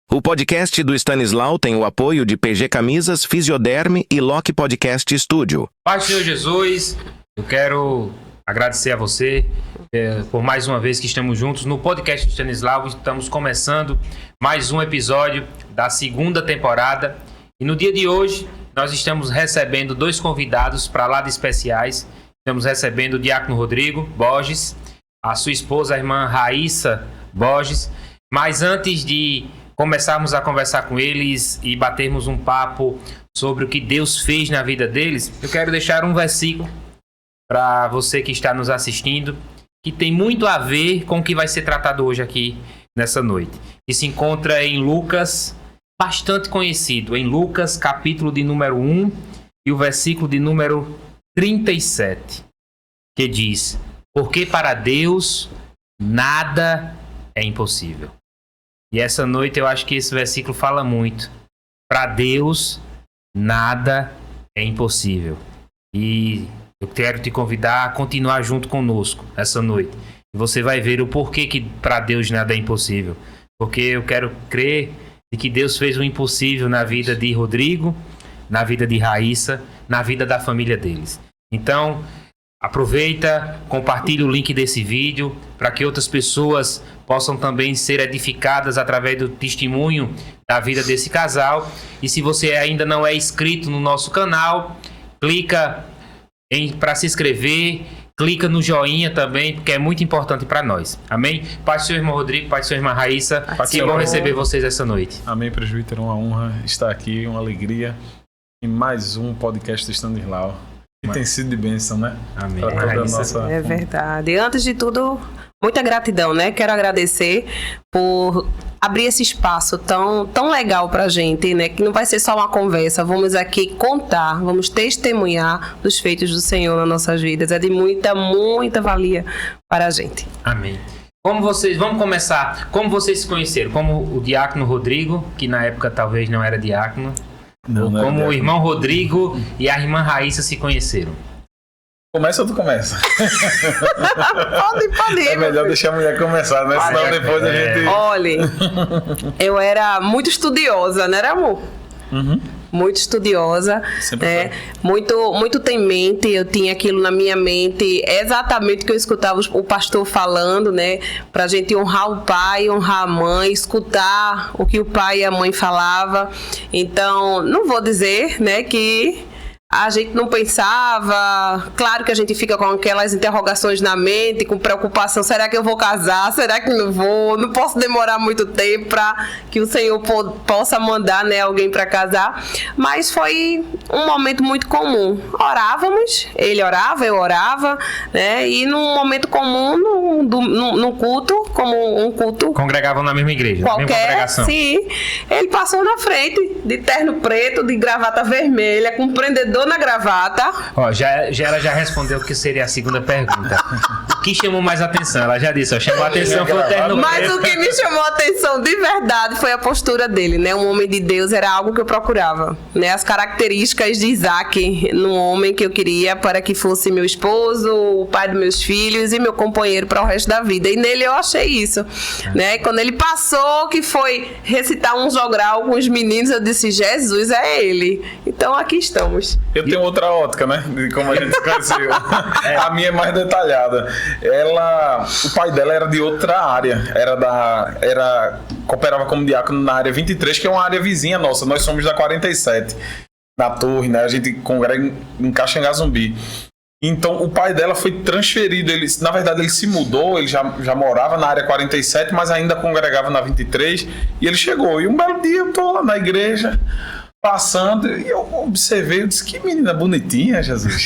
O podcast do Stanislau tem o apoio de PG Camisas, Fisioderme e Loki Podcast Studio. Pai do Senhor Jesus, eu quero agradecer a você por mais uma vez que estamos juntos no podcast do Stanislau. Estamos começando mais um episódio da segunda temporada. E no dia de hoje, nós estamos recebendo dois convidados para lá de especiais. Estamos recebendo o Diácono Rodrigo Borges, a sua esposa, a irmã Raíssa Borges. Mas antes de começarmos a conversar com eles e batermos um papo sobre o que Deus fez na vida deles, eu quero deixar um versículo para você que está nos assistindo, que tem muito a ver com o que vai ser tratado hoje aqui nessa noite. E se encontra em Lucas, bastante conhecido, em Lucas, capítulo de número 1 e o versículo de número 37, que diz: porque para Deus nada é impossível. E essa noite eu acho que esse versículo fala muito. Para Deus, nada é impossível. E eu quero te convidar a continuar junto conosco essa noite. E você vai ver o porquê que para Deus nada é impossível. Porque eu quero crer de que Deus fez o impossível na vida de Rodrigo, na vida de Raíssa, na vida da família deles. Então, aproveita, compartilhe o link desse vídeo para que outras pessoas possam também ser edificadas através do testemunho da vida desse casal. E se você ainda não é inscrito no nosso canal, clica para se inscrever, clica no joinha também, porque é muito importante para nós. Amém? Pai do seu irmão Rodrigo, pai do seu irmã Raíssa, que bom receber vocês essa noite. Amém, presbítero, uma honra estar aqui, uma alegria em mais um podcast do Stanislau. Que tem sido de bênção, né? Amém. É verdade. Antes de tudo, muita gratidão, né? Quero agradecer por abrir esse espaço tão legal pra gente, né? Que não vai ser só uma conversa. Vamos aqui contar, vamos testemunhar dos feitos do Senhor nas nossas vidas. É de muita valia para a gente. Amém. Vamos começar. Como vocês se conheceram? Como o diácono Rodrigo, que na época talvez não era diácono. Como o irmão Rodrigo e a irmã Raíssa se conheceram? Começa ou tu começa? Pode ir. É melhor deixar a mulher começar, né? Senão depois a gente... Olha, eu era muito estudiosa, né, amor? Uhum. Muito estudiosa, muito temente. Eu tinha aquilo na minha mente, exatamente o que eu escutava o pastor falando, né? Pra gente honrar o pai, honrar a mãe, escutar o que o pai e a mãe falava. Então, não vou dizer, né, que a gente não pensava. Claro que a gente fica com aquelas interrogações na mente, com preocupação: será que eu vou casar? Será que não vou? Não posso demorar muito tempo para que o Senhor possa mandar, né, alguém para casar. Mas foi um momento muito comum. Orávamos, ele orava, eu orava, né? E num momento comum, num culto, como um culto. Congregavam na mesma igreja, qualquer, na mesma congregação. Sim. Ele passou na frente, de terno preto, de gravata vermelha, com prendedor na gravata. Ó, ela já respondeu o que seria a segunda pergunta. O que chamou mais atenção? Ela já disse, chamou a atenção foi o terno. Mas o que me chamou a atenção de verdade foi a postura dele, né? Um homem de Deus era algo que eu procurava, né? As características de Isaac no homem que eu queria para que fosse meu esposo, o pai dos meus filhos e meu companheiro para o resto da vida. E nele eu achei isso, né? Quando ele passou, que foi recitar um jogral com os meninos, eu disse: Jesus, é ele. Então aqui estamos. Eu tenho outra ótica, né? De como a gente se conheceu. A minha é mais detalhada. O pai dela era de outra área. Cooperava como diácono na área 23, que é uma área vizinha nossa. Nós somos da 47, na Torre, né? A gente congrega em Caxangá-Zumbi. Então, o pai dela foi transferido. Na verdade, ele se mudou, ele já morava na área 47, mas ainda congregava na 23. E ele chegou. E um belo dia eu tô lá na igreja, passando, e eu observei, eu disse: que menina bonitinha, Jesus.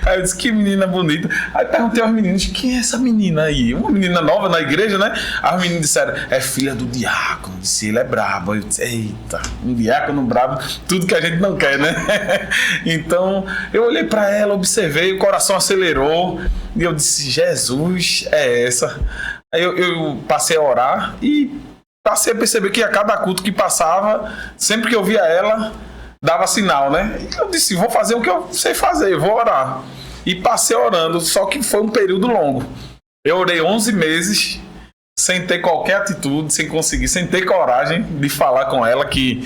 Aí eu disse: que menina bonita. Aí perguntei aos meninos: quem é essa menina aí? Uma menina nova na igreja, né? Aí os meninos disseram: é filha do diácono. Eu disse: ele é brabo. Aí eu disse: eita, um diácono brabo, tudo que a gente não quer, né? Então eu olhei pra ela, observei, o coração acelerou, e eu disse: Jesus, é essa. Aí eu passei a orar e passei a perceber que a cada culto que passava, sempre que eu via ela, dava sinal, né? E eu disse: vou fazer o que eu sei fazer, vou orar. E passei orando, só que foi um período longo. Eu orei 11 meses sem ter qualquer atitude, sem ter coragem de falar com ela que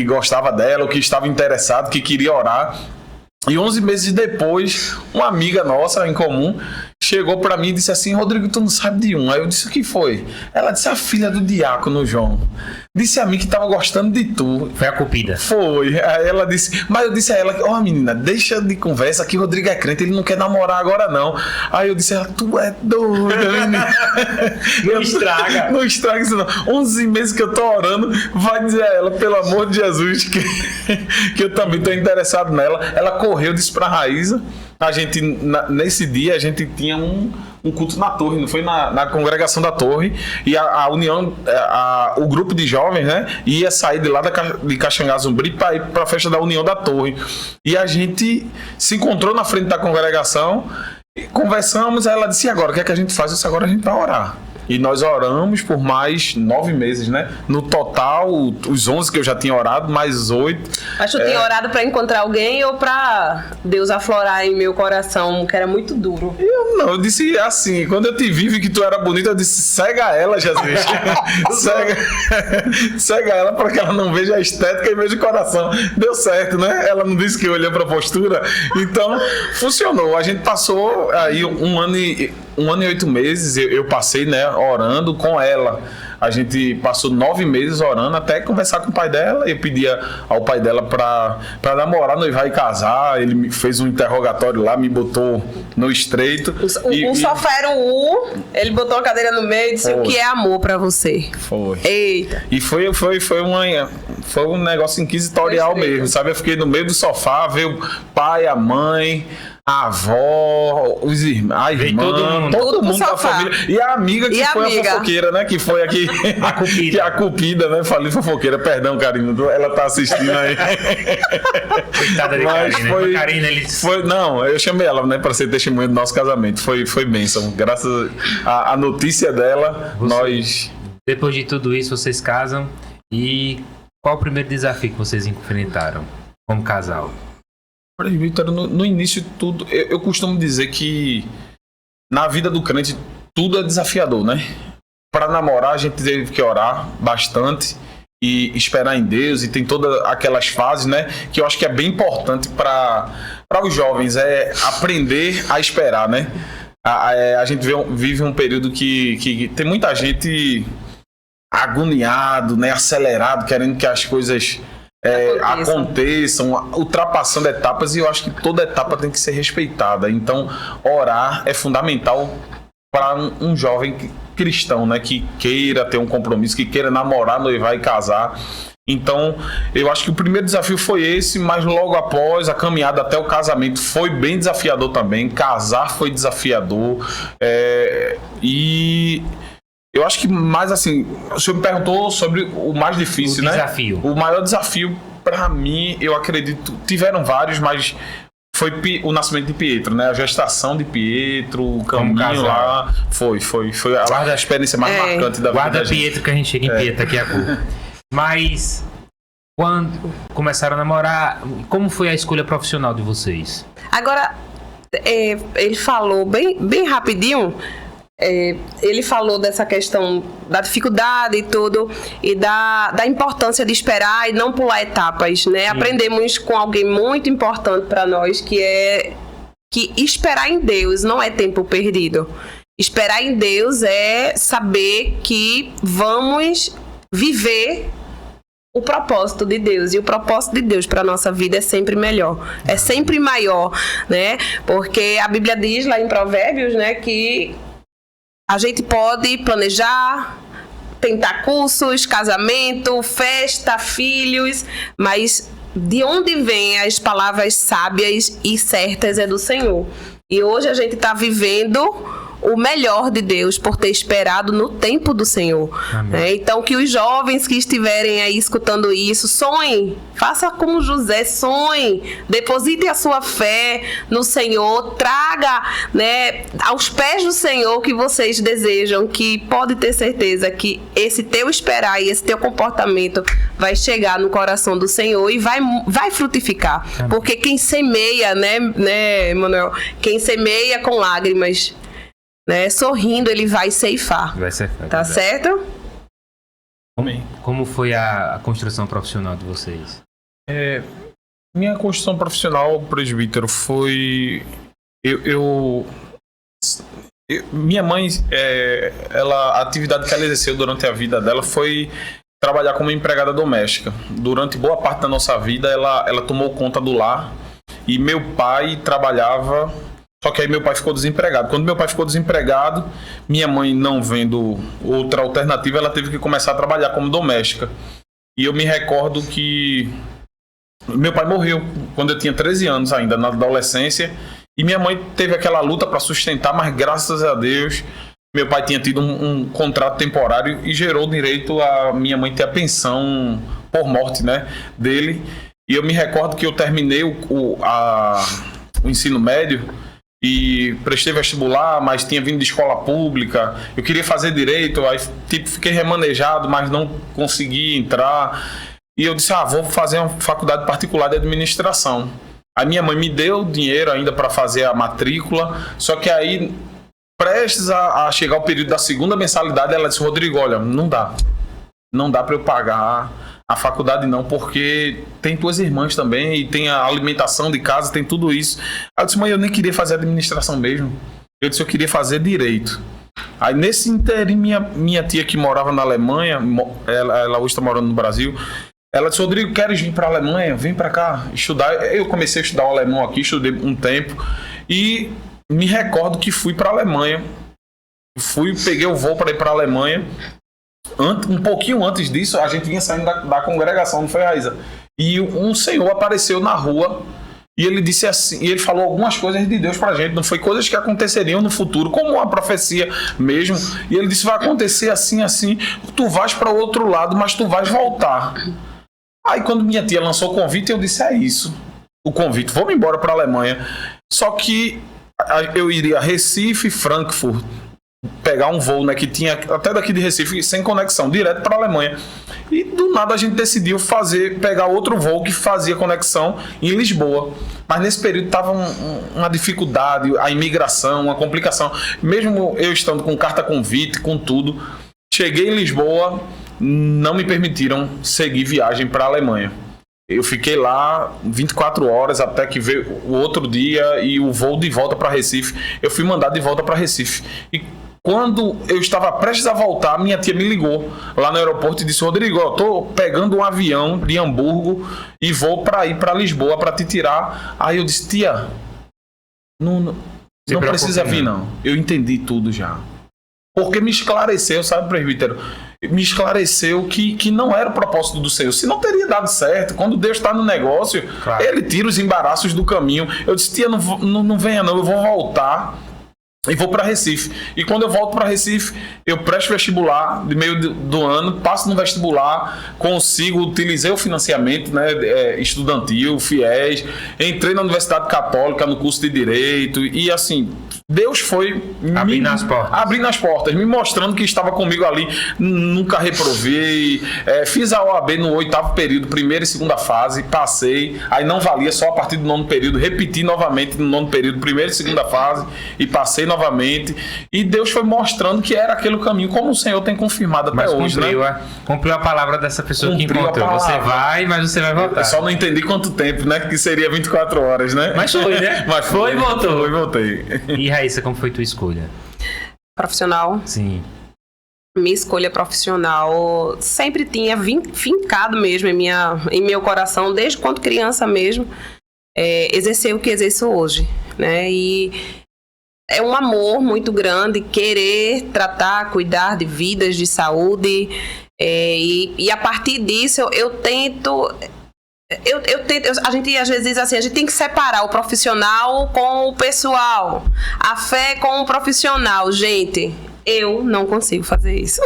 gostava dela, ou que estava interessado, que queria orar. E 11 meses depois, uma amiga nossa em comum chegou pra mim e disse assim: Rodrigo, tu não sabe de um. Aí eu disse: o que foi? Ela disse: a filha do diácono João disse a mim que tava gostando de tu. Foi a Cupida. Foi. Aí ela disse, mas eu disse a ela: ó, menina, deixa de conversa que o Rodrigo é crente, ele não quer namorar agora não. Aí eu disse a ela: tu é doida, menina. Não estraga. Não estraga isso não. 11 meses que eu tô orando, vai dizer a ela, pelo amor de Jesus, que eu também tô interessado nela. Ela correu, disse pra Raíza. A gente, nesse dia, a gente tinha um culto na Torre, não foi na congregação da Torre, e a união, o grupo de jovens, né, ia sair de lá de Caxangá-Zumbi para ir para a festa da União da Torre. E a gente se encontrou na frente da congregação, conversamos, aí ela disse: e agora, o que é que a gente faz? Eu disse: agora a gente vai orar. E nós oramos por mais 9 meses, né? No total, os 11 que eu já tinha orado, mais 8. Mas tu tinha orado pra encontrar alguém ou pra Deus aflorar em meu coração, que era muito duro? Eu não, eu disse assim, quando eu te vi que tu era bonita, eu disse: cega ela, Jesus. cega ela para que ela não veja a estética e veja o coração. Deu certo, né? Ela não disse que eu olhei pra postura. Então, funcionou. A gente passou aí um ano e 8 meses, eu passei, né, orando com ela. A gente passou 9 meses orando até conversar com o pai dela. Eu pedia ao pai dela pra namorar, noivar e casar. Ele me fez um interrogatório lá, me botou no estreito. Sofá era um ele botou a cadeira no meio e disse: o que é amor pra você? Foi. Eita. E foi um negócio inquisitorial mesmo, sabe? Eu fiquei no meio do sofá, veio o pai, a mãe, a avó, os irmãos, a irmã, todo mundo da família. E a amiga que foi a fofoqueira, né? Que foi aqui a Cupida. A Cupida, né? Falei fofoqueira, perdão, Karina, ela tá assistindo aí. Coitada de Karina. Não, eu chamei ela, né, para ser testemunha do nosso casamento. Foi bênção. Graças à notícia dela, nós... Depois de tudo isso, vocês casam. E qual o primeiro desafio que vocês enfrentaram como casal? Vitor, no início tudo, eu costumo dizer que na vida do crente tudo é desafiador, né? Para namorar a gente teve que orar bastante e esperar em Deus, e tem todas aquelas fases, né? Que eu acho que é bem importante para os jovens, é aprender a esperar, né? A gente vive um período que tem muita gente agoniado, né? Acelerado, querendo que as coisas aconteçam, ultrapassando etapas, e eu acho que toda etapa tem que ser respeitada. Então, orar é fundamental para um jovem cristão, né, que queira ter um compromisso, que queira namorar, noivar e casar. Então, eu acho que o primeiro desafio foi esse, mas logo após a caminhada até o casamento foi bem desafiador também. Casar foi desafiador, e eu acho que mais assim, o senhor me perguntou sobre o mais difícil, né? Desafio. O maior desafio para mim, eu acredito, tiveram vários, mas foi o nascimento de Pietro, né? A gestação de Pietro, o caminho lá, foi a experiência mais marcante da vida. Guarda Pietro que a gente chega em Pietro aqui a pouco. Mas quando começaram a namorar, como foi a escolha profissional de vocês? Agora, ele falou bem rapidinho. Ele falou dessa questão da dificuldade e tudo, e da importância de esperar e não pular etapas, né? Sim. Aprendemos com alguém muito importante para nós, que é que esperar em Deus não é tempo perdido. Esperar em Deus é saber que vamos viver o propósito de Deus, e o propósito de Deus para a nossa vida é sempre melhor, é sempre maior, né? Porque a Bíblia diz lá em Provérbios, né, que a gente pode planejar, tentar cursos, casamento, festa, filhos, mas de onde vêm as palavras sábias e certas é do Senhor. E hoje a gente está vivendo o melhor de Deus por ter esperado no tempo do Senhor. Então, que os jovens que estiverem aí escutando isso, sonhem, faça como José, sonhem, deposite a sua fé no Senhor, traga, né, aos pés do Senhor o que vocês desejam, que pode ter certeza que esse teu esperar e esse teu comportamento vai chegar no coração do Senhor e vai frutificar. Porque quem semeia, né, Manuel, quem semeia com lágrimas, né? Sorrindo, ele vai ceifar. Vai ser Tá certo? Como foi a construção profissional de vocês? Minha construção profissional, presbítero, foi... Minha mãe, a atividade que ela exerceu durante a vida dela foi trabalhar como empregada doméstica. Durante boa parte da nossa vida, ela tomou conta do lar. E meu pai trabalhava, só que aí meu pai ficou desempregado. Quando meu pai ficou desempregado, minha mãe, não vendo outra alternativa, ela teve que começar a trabalhar como doméstica. E eu me recordo que meu pai morreu quando eu tinha 13 anos ainda, na adolescência. E minha mãe teve aquela luta para sustentar, mas graças a Deus, meu pai tinha tido um contrato temporário e gerou direito a minha mãe ter a pensão por morte, né, dele. E eu me recordo que eu terminei o ensino médio e prestei vestibular, mas tinha vindo de escola pública. Eu queria fazer direito, aí fiquei remanejado, mas não consegui entrar. E eu disse, vou fazer uma faculdade particular de administração. A minha mãe me deu dinheiro ainda para fazer a matrícula, só que aí, prestes a chegar o período da segunda mensalidade, ela disse, Rodrigo, olha, não dá para eu pagar a faculdade não, porque tem tuas irmãs também, e tem a alimentação de casa, tem tudo isso. Aí eu disse, mãe, eu nem queria fazer administração mesmo. Eu disse, eu queria fazer direito. Aí nesse interim, minha tia que morava na Alemanha, ela hoje está morando no Brasil, ela disse, Rodrigo, queres vir para a Alemanha? Vem para cá estudar. Eu comecei a estudar o alemão aqui, estudei um tempo, e me recordo que fui para a Alemanha. Peguei o voo para ir para a Alemanha. Um pouquinho antes disso, a gente vinha saindo da congregação, não foi, Raíza? E um senhor apareceu na rua e ele disse assim, e ele falou algumas coisas de Deus pra gente, não foi coisas que aconteceriam no futuro, como uma profecia mesmo. E ele disse, vai acontecer assim, assim, tu vais para o outro lado, mas tu vais voltar. Aí quando minha tia lançou o convite, eu disse, é isso, o convite, vamos embora para a Alemanha. Só que eu iria a Recife, Frankfurt, pegar um voo, né, que tinha até daqui de Recife, sem conexão, direto para a Alemanha. E do nada a gente decidiu pegar outro voo que fazia conexão em Lisboa. Mas nesse período estava uma dificuldade, a imigração, uma complicação. Mesmo eu estando com carta convite, com tudo, cheguei em Lisboa, não me permitiram seguir viagem para a Alemanha. Eu fiquei lá 24 horas até que veio o outro dia e o voo de volta para Recife. Eu fui mandado de volta para Recife. E quando eu estava prestes a voltar, minha tia me ligou lá no aeroporto e disse, Rodrigo, eu estou pegando um avião de Hamburgo e vou para ir para Lisboa para te tirar. Aí eu disse, tia, não precisa vir não. Eu entendi tudo já. Porque me esclareceu, sabe, presbítero? Me esclareceu que não era o propósito do Senhor. Se não teria dado certo, quando Deus está no negócio, claro, Ele tira os embaraços do caminho. Eu disse, tia, não venha não, eu vou voltar e vou para Recife. E quando eu volto para Recife, eu presto vestibular de meio do ano, passo no vestibular, utilizei o financiamento, né, estudantil, FIES, entrei na Universidade Católica no curso de Direito e assim, Deus foi abrindo as portas, me mostrando que estava comigo ali, nunca reprovei, fiz a OAB no 8º período, primeira e segunda fase, passei, aí não valia, só a partir do 9º período, repeti novamente no 9º período, primeira e segunda fase, e passei novamente, e Deus foi mostrando que era aquele caminho, como o Senhor tem confirmado até hoje, né? Cumpriu a palavra dessa pessoa que encontrou, você vai, mas você vai voltar. Eu só não entendi quanto tempo, né, que seria 24 horas, né? Mas foi, né? Mas foi e voltou. Foi e voltei. E Raíssa, como foi tua escolha? Profissional? Sim. Minha escolha profissional sempre tinha fincado mesmo em meu coração, desde quando criança mesmo, exercer o que exerço hoje, né? E é um amor muito grande, querer tratar, cuidar de vidas, de saúde, e a partir disso eu tento... a gente às vezes diz assim, a gente tem que separar o profissional com o pessoal, a fé com o profissional. Gente, eu não consigo fazer isso.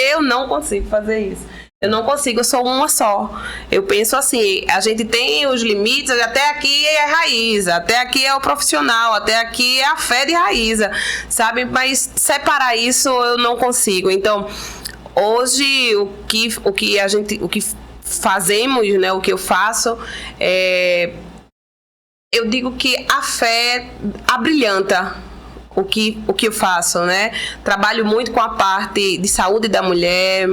Eu não consigo fazer isso. Eu não consigo, eu sou uma só. Eu penso assim, a gente tem os limites, até aqui é Raíza, até aqui é o profissional, até aqui é a fé de Raíza, sabe? Mas separar isso eu não consigo. Então, hoje o que fazemos, né, o que eu faço, eu digo que a fé abrilhanta o que eu faço, né? Trabalho muito com a parte de saúde da mulher,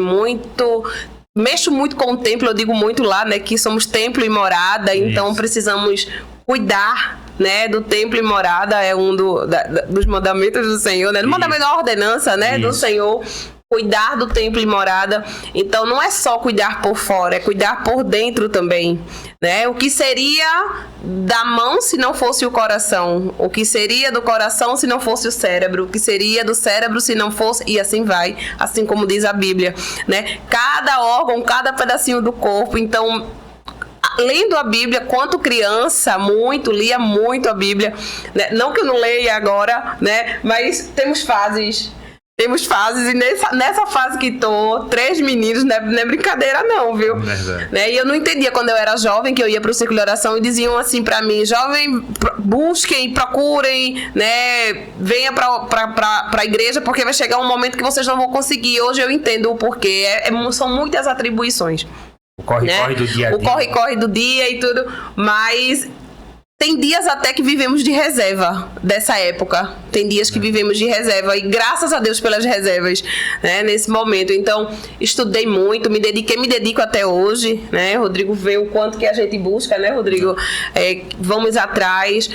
mexo muito com o templo, eu digo muito lá, né, que somos templo e morada, então precisamos cuidar, né, do templo e morada, é um dos mandamentos do Senhor, né, do mandamento da ordenança, né, do Senhor, cuidar do templo e morada. Então não é só cuidar por fora, é cuidar por dentro também, né? O que seria da mão se não fosse o coração? O que seria do coração se não fosse o cérebro? O que seria do cérebro se não fosse... E assim vai, assim como diz a Bíblia, né? Cada órgão, cada pedacinho do corpo. Então, lendo a Bíblia, quanto criança, lia muito a Bíblia, né? Não que eu não leia agora, né? Mas temos fases e nessa fase que tô, 3 meninos, não é brincadeira não, viu? Né? E eu não entendia quando eu era jovem, que eu ia pro círculo de oração e diziam assim pra mim, jovem, busquem, procurem, né? Venha pra igreja, porque vai chegar um momento que vocês não vão conseguir. Hoje eu entendo o porquê, são muitas atribuições. O corre-corre do dia a dia. O corre-corre do dia e tudo, mas... Tem dias até que vivemos de reserva dessa época. Tem dias que vivemos de reserva. E graças a Deus pelas reservas, né, nesse momento. Então, estudei muito, me dedico até hoje, né? Rodrigo vê o quanto que a gente busca, né, Rodrigo? Vamos atrás.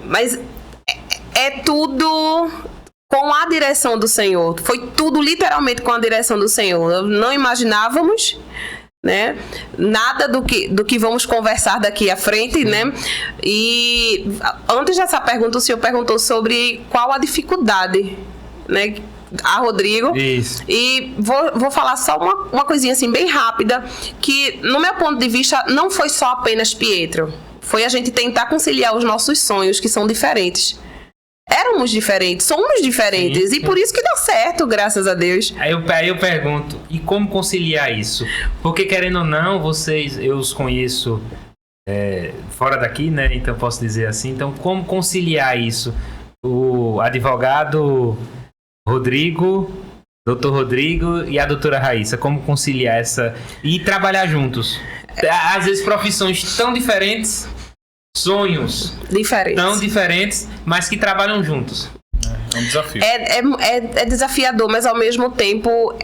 Mas é tudo... com a direção do Senhor. Foi tudo literalmente com a direção do Senhor. Não imaginávamos... né? Nada do que vamos conversar daqui à frente, né? E antes dessa pergunta, o senhor perguntou sobre qual a dificuldade, né? A Rodrigo. Isso. E vou falar só uma coisinha assim bem rápida, que no meu ponto de vista não foi só apenas Pietro. Foi a gente tentar conciliar os nossos sonhos, que são diferentes. Éramos diferentes, somos diferentes. Sim. E por isso que deu certo, graças a Deus. Aí eu pergunto, e como conciliar isso? Porque querendo ou não, eu os conheço fora daqui, né? Então posso dizer assim. Então como conciliar isso? O advogado Rodrigo, doutor Rodrigo e a doutora Raíssa, como conciliar essa... E trabalhar juntos? Às vezes profissões tão diferentes... sonhos tão diferentes, mas que trabalham juntos. É um desafio. É desafiador, mas ao mesmo tempo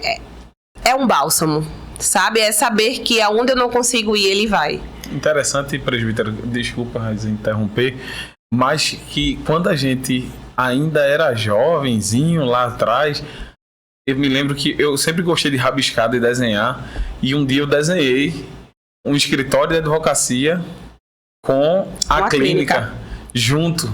é um bálsamo, sabe? É saber que aonde eu não consigo ir, ele vai. Interessante, presbítero, desculpa interromper, mas que quando a gente ainda era jovenzinho lá atrás, eu me lembro que eu sempre gostei de rabiscar, de desenhar, e um dia eu desenhei um escritório de advocacia com a clínica junto,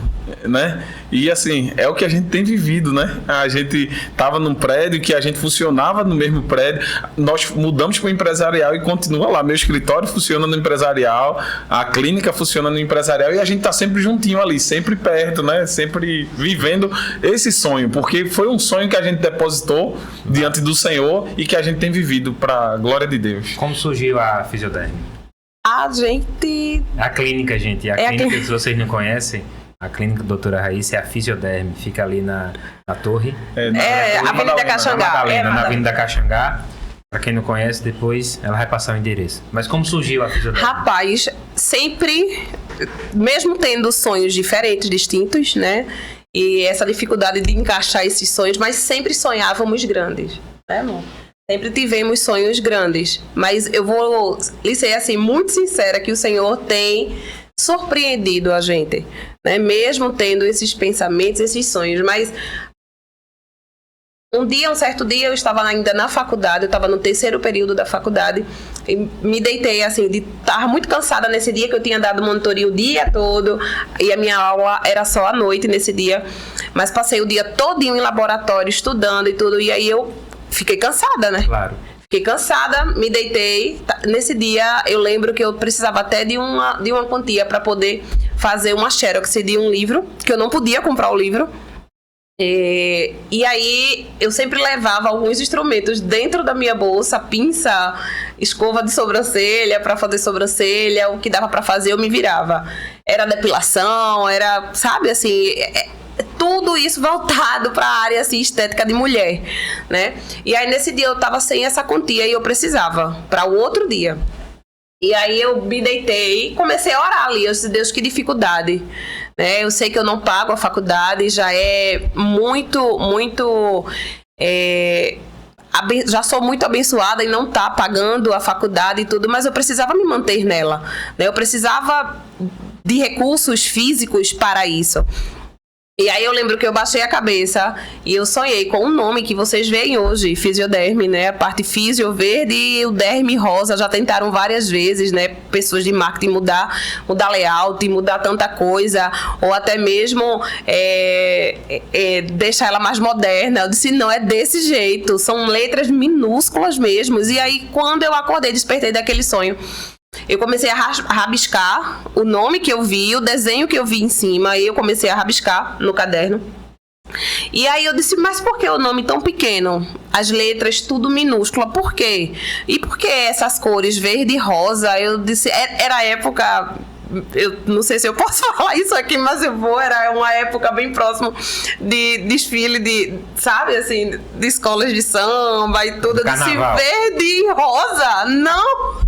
né? E assim, é o que a gente tem vivido, né? A gente estava num prédio que a gente funcionava no mesmo prédio, nós mudamos para o empresarial e continua lá. Meu escritório funciona no empresarial, a clínica funciona no empresarial e a gente está sempre juntinho ali, sempre perto, né? Sempre vivendo esse sonho, porque foi um sonho que a gente depositou diante do Senhor e que a gente tem vivido para a glória de Deus. Como surgiu a Fisioderm? A clínica, gente. A clínica, se vocês não conhecem, a clínica doutora Raíssa é a Fisioderm. Fica ali na torre. Na Avenida Caxangá. Na Avenida Caxangá. Pra quem não conhece, depois ela vai passar o endereço. Mas como surgiu a Fisioderm? Rapaz, sempre, mesmo tendo sonhos diferentes, distintos, né? E essa dificuldade de encaixar esses sonhos, mas sempre sonhávamos grandes, né, amor? Sempre tivemos sonhos grandes, mas eu vou lhe ser assim, muito sincera que o Senhor tem surpreendido a gente, né? Mesmo tendo esses pensamentos, esses sonhos, mas um certo dia eu estava ainda na faculdade, eu estava no 3º período da faculdade e me deitei assim, de estar muito cansada nesse dia, que eu tinha dado monitoria o dia todo e a minha aula era só à noite nesse dia, mas passei o dia todinho em laboratório estudando e tudo, e aí eu fiquei cansada, né? Claro. Fiquei cansada, me deitei. Nesse dia, eu lembro que eu precisava até de uma quantia para poder fazer uma xerox de um livro, que eu não podia comprar o livro. E aí, eu sempre levava alguns instrumentos dentro da minha bolsa, pinça, escova de sobrancelha, para fazer sobrancelha, o que dava para fazer, eu me virava. Era depilação, era, sabe, assim... tudo isso voltado para a área assim, estética de mulher, né? E aí nesse dia eu tava sem essa quantia e eu precisava para o outro dia. E aí eu me deitei e comecei a orar ali. Eu disse, Deus, que dificuldade, né? Eu sei que eu não pago a faculdade, já é já sou muito abençoada em não estar pagando a faculdade e tudo, mas eu precisava me manter nela, né? Eu precisava de recursos físicos para isso. E aí eu lembro que eu baixei a cabeça e eu sonhei com um nome que vocês veem hoje, Fisioderme, né? A parte físio verde e o derme rosa. Já tentaram várias vezes, né? Pessoas de marketing mudar layout, mudar tanta coisa, ou até mesmo deixar ela mais moderna. Eu disse, não, é desse jeito. São letras minúsculas mesmo. E aí, quando eu acordei, despertei daquele sonho, eu comecei a rabiscar o nome que eu vi, o desenho que eu vi em cima, e eu comecei a rabiscar no caderno. E aí eu disse, mas por que o nome tão pequeno? As letras tudo minúscula, por quê? E por que essas cores verde e rosa? Eu disse, era a época... Eu não sei se eu posso falar isso aqui, mas eu vou. Era uma época bem próxima de desfile sabe, assim, de escolas de samba e tudo. Eu disse, verde e rosa? Não!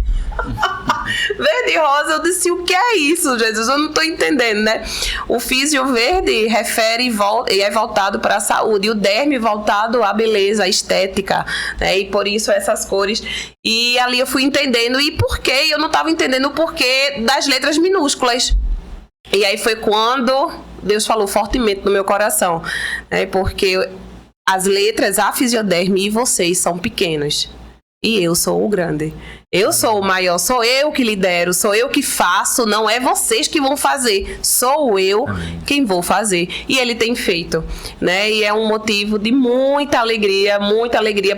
Verde e rosa, eu disse, o que é isso, Jesus? Eu não estou entendendo, né? O físio verde refere e é voltado para a saúde, e o derme voltado à beleza, à estética, né? E por isso essas cores. E ali eu fui entendendo e por quê? Eu não estava entendendo o porquê das letras minúsculas. E aí foi quando Deus falou fortemente no meu coração, né? Porque as letras, a fisioderme e vocês são pequenos. E eu sou o grande. Eu sou o maior, sou eu que lidero, sou eu que faço, não é vocês que vão fazer, sou eu quem vou fazer. E ele tem feito, né? E é um motivo de muita alegria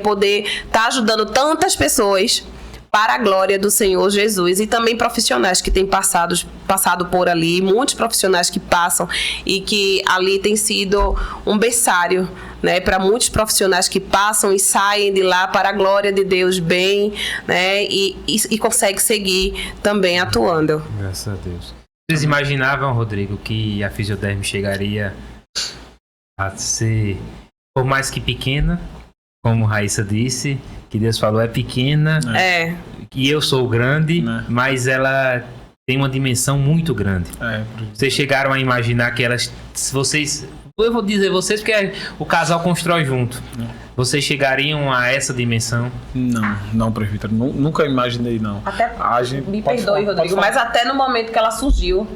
poder estar ajudando tantas pessoas para a glória do Senhor Jesus, e também profissionais que têm passado por ali, muitos profissionais que passam e que ali tem sido um berçário, né, para muitos profissionais que passam e saem de lá para a glória de Deus bem, né, e conseguem seguir também atuando. Graças a Deus. Vocês imaginavam, Rodrigo, que a Fisioderme chegaria a ser, por mais que pequena, como Raíssa disse, que Deus falou, é pequena, e eu sou grande, mas ela tem uma dimensão muito grande. Vocês chegaram a imaginar que vocês, eu vou dizer vocês porque o casal constrói junto. Vocês chegariam a essa dimensão? Não, presbítero, nunca imaginei, não. Até, me perdoe, Rodrigo, mas até no momento que ela surgiu...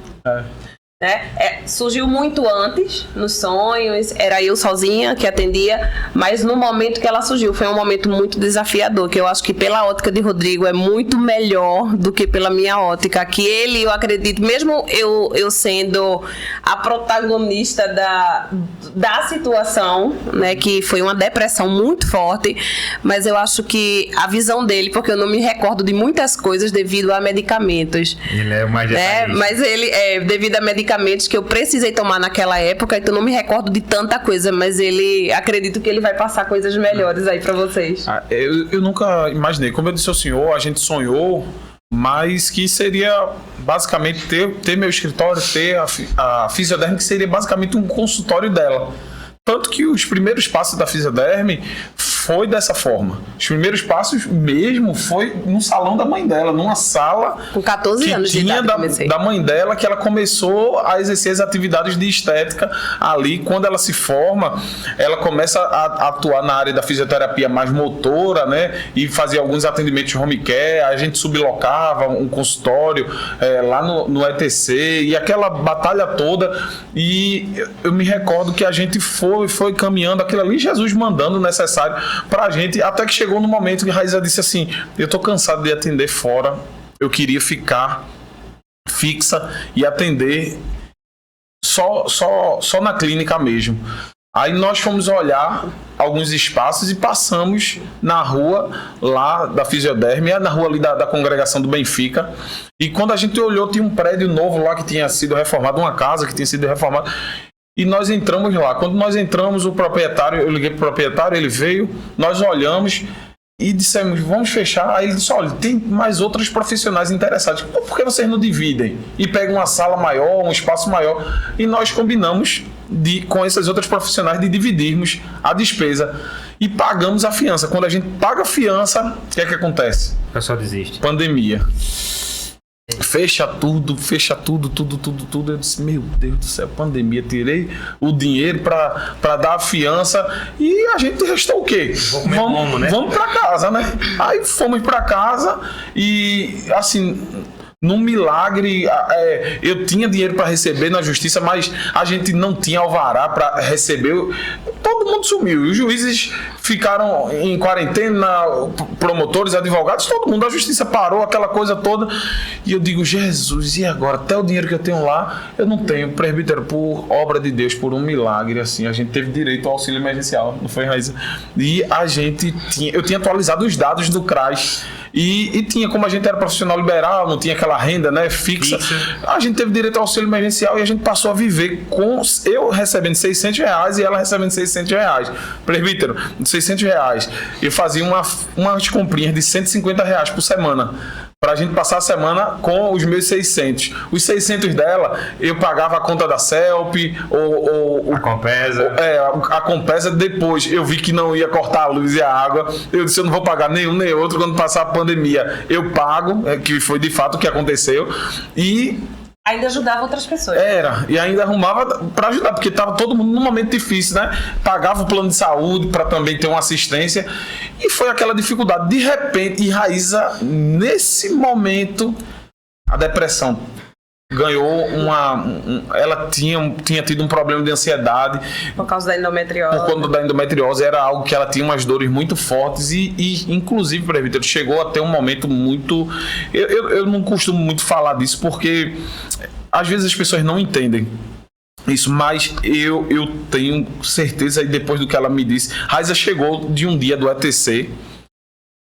Né? Surgiu muito antes, nos sonhos, era eu sozinha que atendia, mas no momento que ela surgiu, foi um momento muito desafiador, que eu acho que pela ótica de Rodrigo é muito melhor do que pela minha ótica, que ele, eu acredito, mesmo eu sendo a protagonista da situação, né, que foi uma depressão muito forte, mas eu acho que a visão dele, porque eu não me recordo de muitas coisas devido a medicamentos. Ele é o mais detalhista. Mas ele, devido a medicamentos que eu precisei tomar naquela época, então não me recordo de tanta coisa, mas acredito que ele vai passar coisas melhores aí pra vocês. Eu nunca imaginei, como eu disse ao senhor, a gente sonhou, mas que seria basicamente ter meu escritório, ter a Fisioderme, que seria basicamente um consultório dela. Tanto que os primeiros passos da Fisioderme foi dessa forma. Os primeiros passos mesmo foi no salão da mãe dela, numa sala com 14 anos de idade da mãe dela, que ela começou a exercer as atividades de estética ali. Quando ela se forma, ela começa a atuar na área da fisioterapia mais motora, né? E fazia alguns atendimentos de home care. A gente sublocava um consultório lá no ETC e aquela batalha toda. E eu me recordo que a gente foi caminhando aquilo ali, Jesus mandando o necessário pra gente, até que chegou no momento que Raíssa disse assim, eu tô cansado de atender fora, eu queria ficar fixa e atender só na clínica mesmo. Aí nós fomos olhar alguns espaços e passamos na rua lá da Fisioderme, na rua ali da congregação do Benfica, e quando a gente olhou, tinha um prédio novo lá que tinha sido reformado, uma casa que tinha sido reformada. E nós entramos lá. Quando nós entramos, o proprietário, eu liguei para o proprietário, ele veio, nós olhamos e dissemos, vamos fechar. Aí ele disse, olha, tem mais outros profissionais interessados. Por que vocês não dividem? E pegam uma sala maior, um espaço maior. E nós combinamos com esses outros profissionais de dividirmos a despesa. E pagamos a fiança. Quando a gente paga a fiança, o que é que acontece? O pessoal desiste. Pandemia. fecha tudo. Eu disse, meu Deus do céu, pandemia. Tirei o dinheiro pra dar a fiança e a gente restou o quê? Vamos pra casa, né? Aí fomos pra casa e, assim, num milagre, eu tinha dinheiro para receber na justiça, mas a gente não tinha alvará para receber. Todo mundo sumiu. Os juízes ficaram em quarentena, promotores, advogados, todo mundo. A justiça parou, aquela coisa toda. E eu digo, Jesus, e agora? Até o dinheiro que eu tenho lá, eu não tenho. Presbítero, por obra de Deus, por um milagre, assim, a gente teve direito ao auxílio emergencial, não foi, Raíssa? E eu tinha atualizado os dados do CRAS. E tinha, como a gente era profissional liberal, não tinha aquela renda, né, fixa, a gente teve direito ao auxílio emergencial e a gente passou a viver com eu recebendo R$600 e ela recebendo R$600. Presbítero, R$600. Eu fazia umas comprinhas de R$150 por semana, pra gente passar a semana com os meus 600. Os 600 dela, eu pagava a conta da CELP, ou a Compesa. A Compesa. Depois eu vi que não ia cortar a luz e a água. Eu disse, eu não vou pagar nenhum nem outro. Quando passar a pandemia, eu pago, que foi de fato o que aconteceu. E ainda ajudava outras pessoas. E ainda arrumava para ajudar, porque estava todo mundo num momento difícil, né? Pagava o plano de saúde para também ter uma assistência. E foi aquela dificuldade. De repente, e Raíssa, nesse momento, a depressão ganhou ela tinha tido um problema de ansiedade. Por causa da endometriose. Por conta da endometriose, era algo que ela tinha umas dores muito fortes e inclusive, presbítero, chegou a ter um momento muito... Eu não costumo muito falar disso porque às vezes as pessoas não entendem isso, mas eu tenho certeza, e depois do que ela me disse, Raíssa chegou de um dia do ETC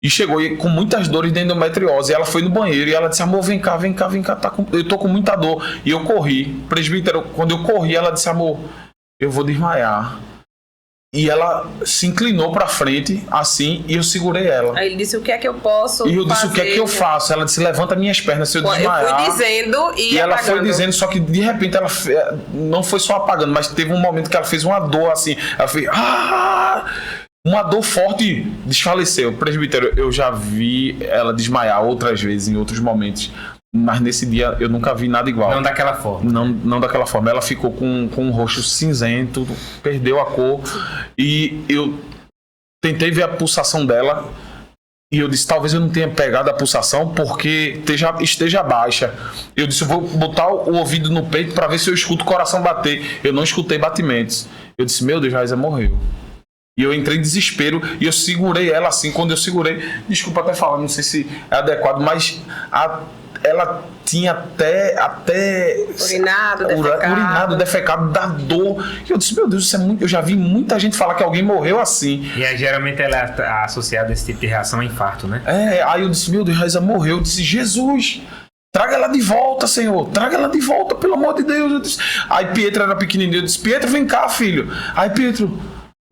e chegou com muitas dores de endometriose. Ela foi no banheiro e ela disse, amor, vem cá, eu tô com muita dor. E eu corri. Presbítero, quando eu corri, ela disse, amor, eu vou desmaiar. E ela se inclinou pra frente, assim, e eu segurei ela. Aí ele disse, o que é que eu posso fazer? E eu disse, o que é que eu faço? Ela disse, levanta minhas pernas se eu desmaiar. Eu fui dizendo e ela apagando. foi dizendo, só que de repente ela não foi só apagando, mas teve um momento que ela fez uma dor assim. Ela fez, uma dor forte e desfaleceu. Presbítero, eu já vi ela desmaiar outras vezes, em outros momentos. Mas nesse dia eu nunca vi nada igual. Não daquela forma. Não daquela forma. Ela ficou com um rosto cinzento, perdeu a cor. E eu tentei ver a pulsação dela. E eu disse, talvez eu não tenha pegado a pulsação porque esteja baixa. Eu disse, eu vou botar o ouvido no peito para ver se eu escuto o coração bater. Eu não escutei batimentos. Eu disse, meu Deus, Raíssa morreu. E eu entrei em desespero e eu segurei ela assim. Quando eu segurei, desculpa até falar, não sei se é adequado, mas ela tinha até urinado, defecado da dor. E eu disse, meu Deus, isso é muito... Eu já vi muita gente falar que alguém morreu assim. E aí, geralmente ela é associada a esse tipo de reação a infarto, né? Aí eu disse, meu Deus, Raíssa morreu. Eu disse, Jesus, traga ela de volta, Senhor. Traga ela de volta, pelo amor de Deus. Eu disse... Aí Pietro era pequenininho. Eu disse, Pietro, vem cá, filho. Aí Pietro...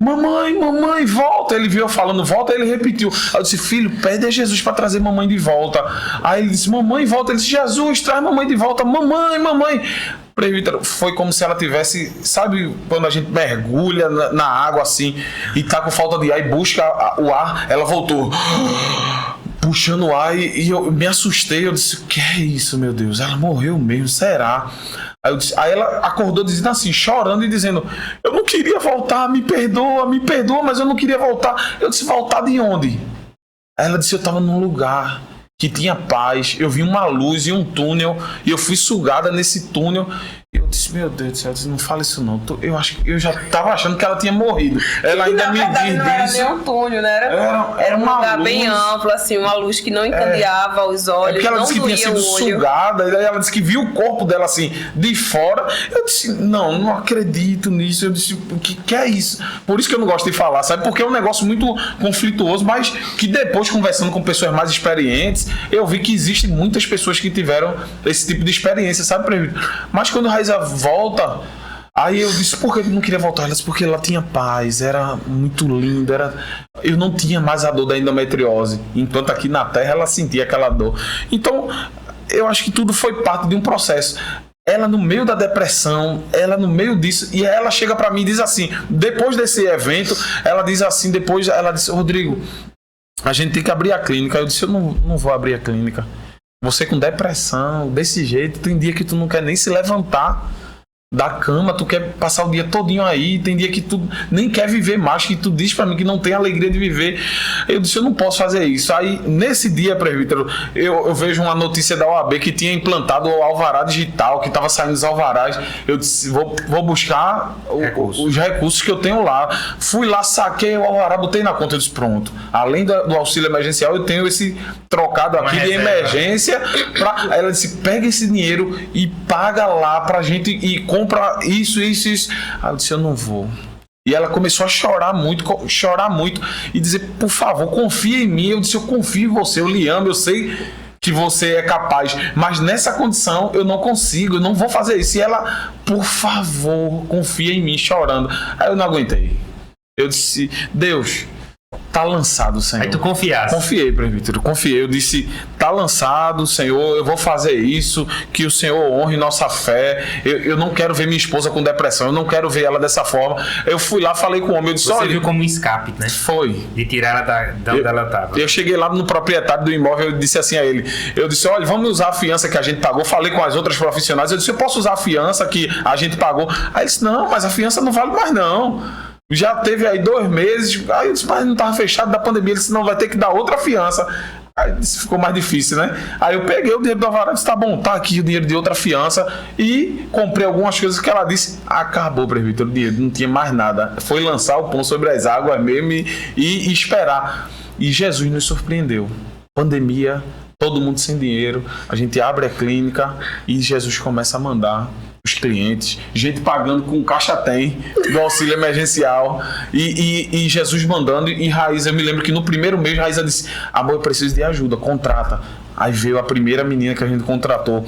Mamãe, volta. Ele viu eu falando volta, ele repetiu. Aí eu disse, filho, pede a Jesus para trazer mamãe de volta. Aí ele disse, mamãe, volta. Ele disse, Jesus, traz mamãe de volta. Mamãe. Presbítero, foi como se ela tivesse, sabe, quando a gente mergulha na água assim e tá com falta de ar e busca o ar, ela voltou puxando o ar e eu me assustei. Eu disse, o que é isso, meu Deus? Ela morreu mesmo, será? Aí ela acordou dizendo assim, chorando e dizendo, eu não queria voltar, me perdoa, mas eu não queria voltar. Eu disse, voltar de onde? Aí ela disse, eu estava num lugar que tinha paz, eu vi uma luz e um túnel, e eu fui sugada nesse túnel. Eu disse, meu Deus do céu, eu disse, não fala isso não. Eu já estava achando que ela tinha morrido. Ela ainda me diz não era nem um túnel, né? Era um lugar luz bem amplo, assim, uma luz que não encandeava os olhos. É porque ela disse que tinha sido sugada, e ela disse que viu o corpo dela assim, de fora. Eu disse, não acredito nisso. Eu disse, o que é isso? Por isso que eu não gosto de falar, sabe? Porque é um negócio muito conflituoso, mas que depois, conversando com pessoas mais experientes, eu vi que existem muitas pessoas que tiveram esse tipo de experiência, sabe? Mas quando a Raíssa volta, aí eu disse, por que eu não queria voltar? Ela disse, porque ela tinha paz, era muito linda, eu não tinha mais a dor da endometriose, enquanto aqui na Terra ela sentia aquela dor. Então, eu acho que tudo foi parte de um processo. Ela no meio da depressão, ela no meio disso, e ela chega pra mim e diz assim, depois desse evento, ela disse, Rodrigo, a gente tem que abrir a clínica. Eu disse, eu não vou abrir a clínica. Você com depressão, desse jeito, tem dia que tu não quer nem se levantar da cama, tu quer passar o dia todinho aí, tem dia que tu nem quer viver mais, que tu diz pra mim que não tem alegria de viver. Eu disse, eu não posso fazer isso. Aí, nesse dia, presbítero, eu vejo uma notícia da OAB que tinha implantado o alvará digital, que tava saindo os alvarás. Eu disse, vou buscar os recursos que eu tenho lá. Fui lá, saquei o alvará, botei na conta, eu disse, pronto. Além do auxílio emergencial, eu tenho esse trocado aqui de emergência. Aí ela disse, pega esse dinheiro e paga lá pra gente e compra isso. Aí eu disse, eu não vou. E ela começou a chorar muito e dizer, por favor, confia em mim. Eu disse, eu confio em você, eu lhe amo, eu sei que você é capaz, mas nessa condição eu não consigo, eu não vou fazer isso. E ela, por favor, confia em mim, chorando. Aí eu não aguentei. Eu disse, Deus, tá lançado, Senhor. Aí tu confiasse. Confiei, presbítero, confiei. Eu disse, tá lançado, Senhor, eu vou fazer isso, que o Senhor honre nossa fé. Eu não quero ver minha esposa com depressão, eu não quero ver ela dessa forma. Eu fui lá, falei com o homem, eu disse, Você viu como um escape, né? Foi. De tirar ela de onde ela estava. Eu cheguei lá no proprietário do imóvel, eu disse assim a ele, eu disse, olha, vamos usar a fiança que a gente pagou. Falei com as outras profissionais, eu disse, eu posso usar a fiança que a gente pagou? Aí ele disse, não, mas a fiança não vale mais não. Já teve aí 2 meses, aí eu disse, mas não estava fechado da pandemia, ele disse, não, vai ter que dar outra fiança. Aí disse, ficou mais difícil, né? Aí eu peguei o dinheiro do alvará e disse, tá bom, tá aqui o dinheiro de outra fiança, e comprei algumas coisas que ela disse, acabou, presbítero, o dinheiro, não tinha mais nada. Foi lançar o pão sobre as águas mesmo e esperar. E Jesus nos surpreendeu. Pandemia, todo mundo sem dinheiro, a gente abre a clínica e Jesus começa a mandar os clientes, gente pagando com caixa tem do auxílio emergencial e Jesus mandando. E Raíssa, eu me lembro que no primeiro mês Raíssa disse, amor, eu preciso de ajuda, contrata. Aí veio a primeira menina que a gente contratou.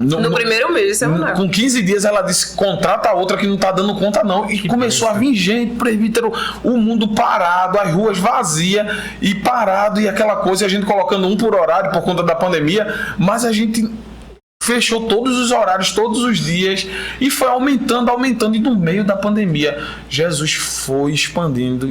No primeiro mês, você não com 15 dias ela disse, contrata a outra que não tá dando conta não. E começou a vir gente, presbítero, o mundo parado, as ruas vazias e parado, e aquela coisa, e a gente colocando um por horário por conta da pandemia, mas a gente fechou todos os horários, todos os dias, e foi aumentando, e no meio da pandemia, Jesus foi expandindo,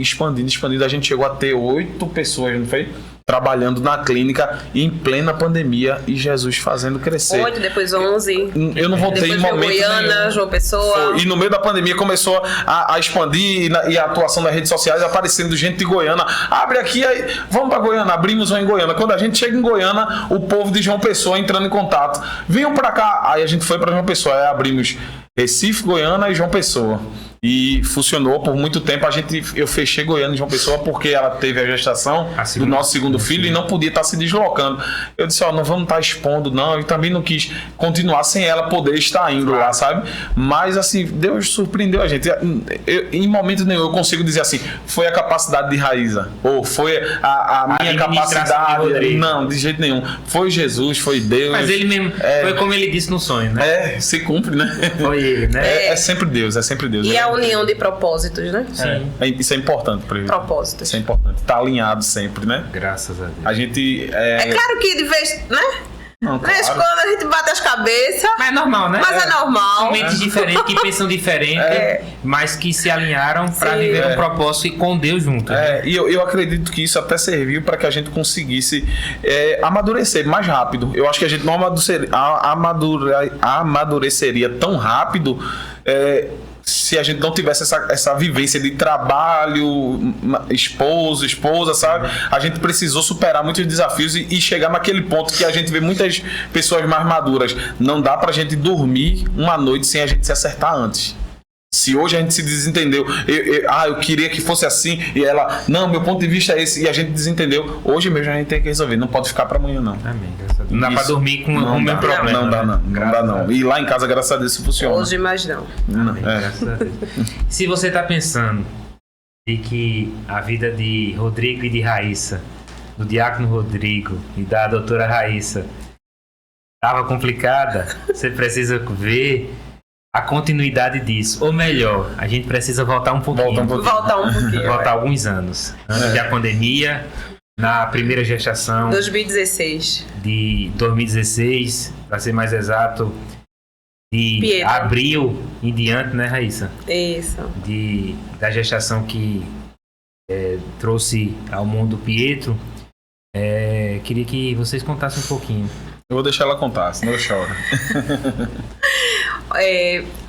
a gente chegou a ter 8 pessoas, não foi? Trabalhando na clínica em plena pandemia, e Jesus fazendo crescer. 8, depois 11. Eu não voltei em momento Goiânia, nenhum. João Pessoa. E no meio da pandemia começou a expandir, e a atuação nas redes sociais, aparecendo gente de Goiânia. Abre aqui, aí, vamos para Goiânia, abrimos um em Goiânia. Quando a gente chega em Goiânia, o povo de João Pessoa entrando em contato. Venham para cá. Aí a gente foi para João Pessoa, aí abrimos Recife, Goiânia e João Pessoa. E funcionou por muito tempo. Eu fechei Goiânia e João Pessoa porque ela teve a gestação do nosso segundo filho e não podia estar se deslocando. Eu disse, não vamos estar expondo, não. Eu também não quis continuar sem ela poder estar indo lá, sabe? Mas assim, Deus surpreendeu a gente. Em momento nenhum eu consigo dizer assim, foi a capacidade de Raíssa, ou foi a minha capacidade. Não, de jeito nenhum. Foi Jesus, foi Deus. Mas ele mesmo, foi como ele disse no sonho, né? Se cumpre, né? Foi ele, né? É sempre Deus, é sempre Deus. E a união de propósitos, né? Sim. Isso é importante para ele. Propósitos. Isso é importante. Tá alinhado sempre, né? Graças a Deus. A gente... É claro que de vez, né? Não, De vez claro. quando a gente bate as cabeças. Mas é normal, né? Mas é normal. São mentes diferentes, que pensam diferente, mas que se alinharam para viver um propósito e com Deus junto. Né? E eu acredito que isso até serviu para que a gente conseguisse amadurecer mais rápido. Eu acho que a gente não amadureceria tão rápido se a gente não tivesse essa vivência de trabalho, esposa, sabe? A gente precisou superar muitos desafios e chegar naquele ponto que a gente vê muitas pessoas mais maduras. Não dá pra gente dormir uma noite sem a gente se acertar antes. Se hoje a gente se desentendeu, eu queria que fosse assim, e ela, não, meu ponto de vista é esse, e a gente desentendeu, hoje mesmo a gente tem que resolver, não pode ficar para amanhã não. Amém, graças a Deus. Não dá para dormir com o mesmo problema. Não dá não. E lá em casa, graças a Deus, isso funciona. Hoje mais não. Amém, graças a Deus. Se você está pensando de que a vida de Rodrigo e de Raíssa, do diácono Rodrigo e da doutora Raíssa estava complicada, você precisa ver a continuidade disso. Ou melhor, a gente precisa voltar um pouquinho. Voltar alguns anos. Antes da pandemia, na primeira gestação. 2016. De 2016, para ser mais exato, de Pietro. abril em diante, né, Raíssa? Isso. Da gestação que trouxe ao mundo Pietro. Queria que vocês contassem um pouquinho Eu vou deixar ela contar, senão eu choro.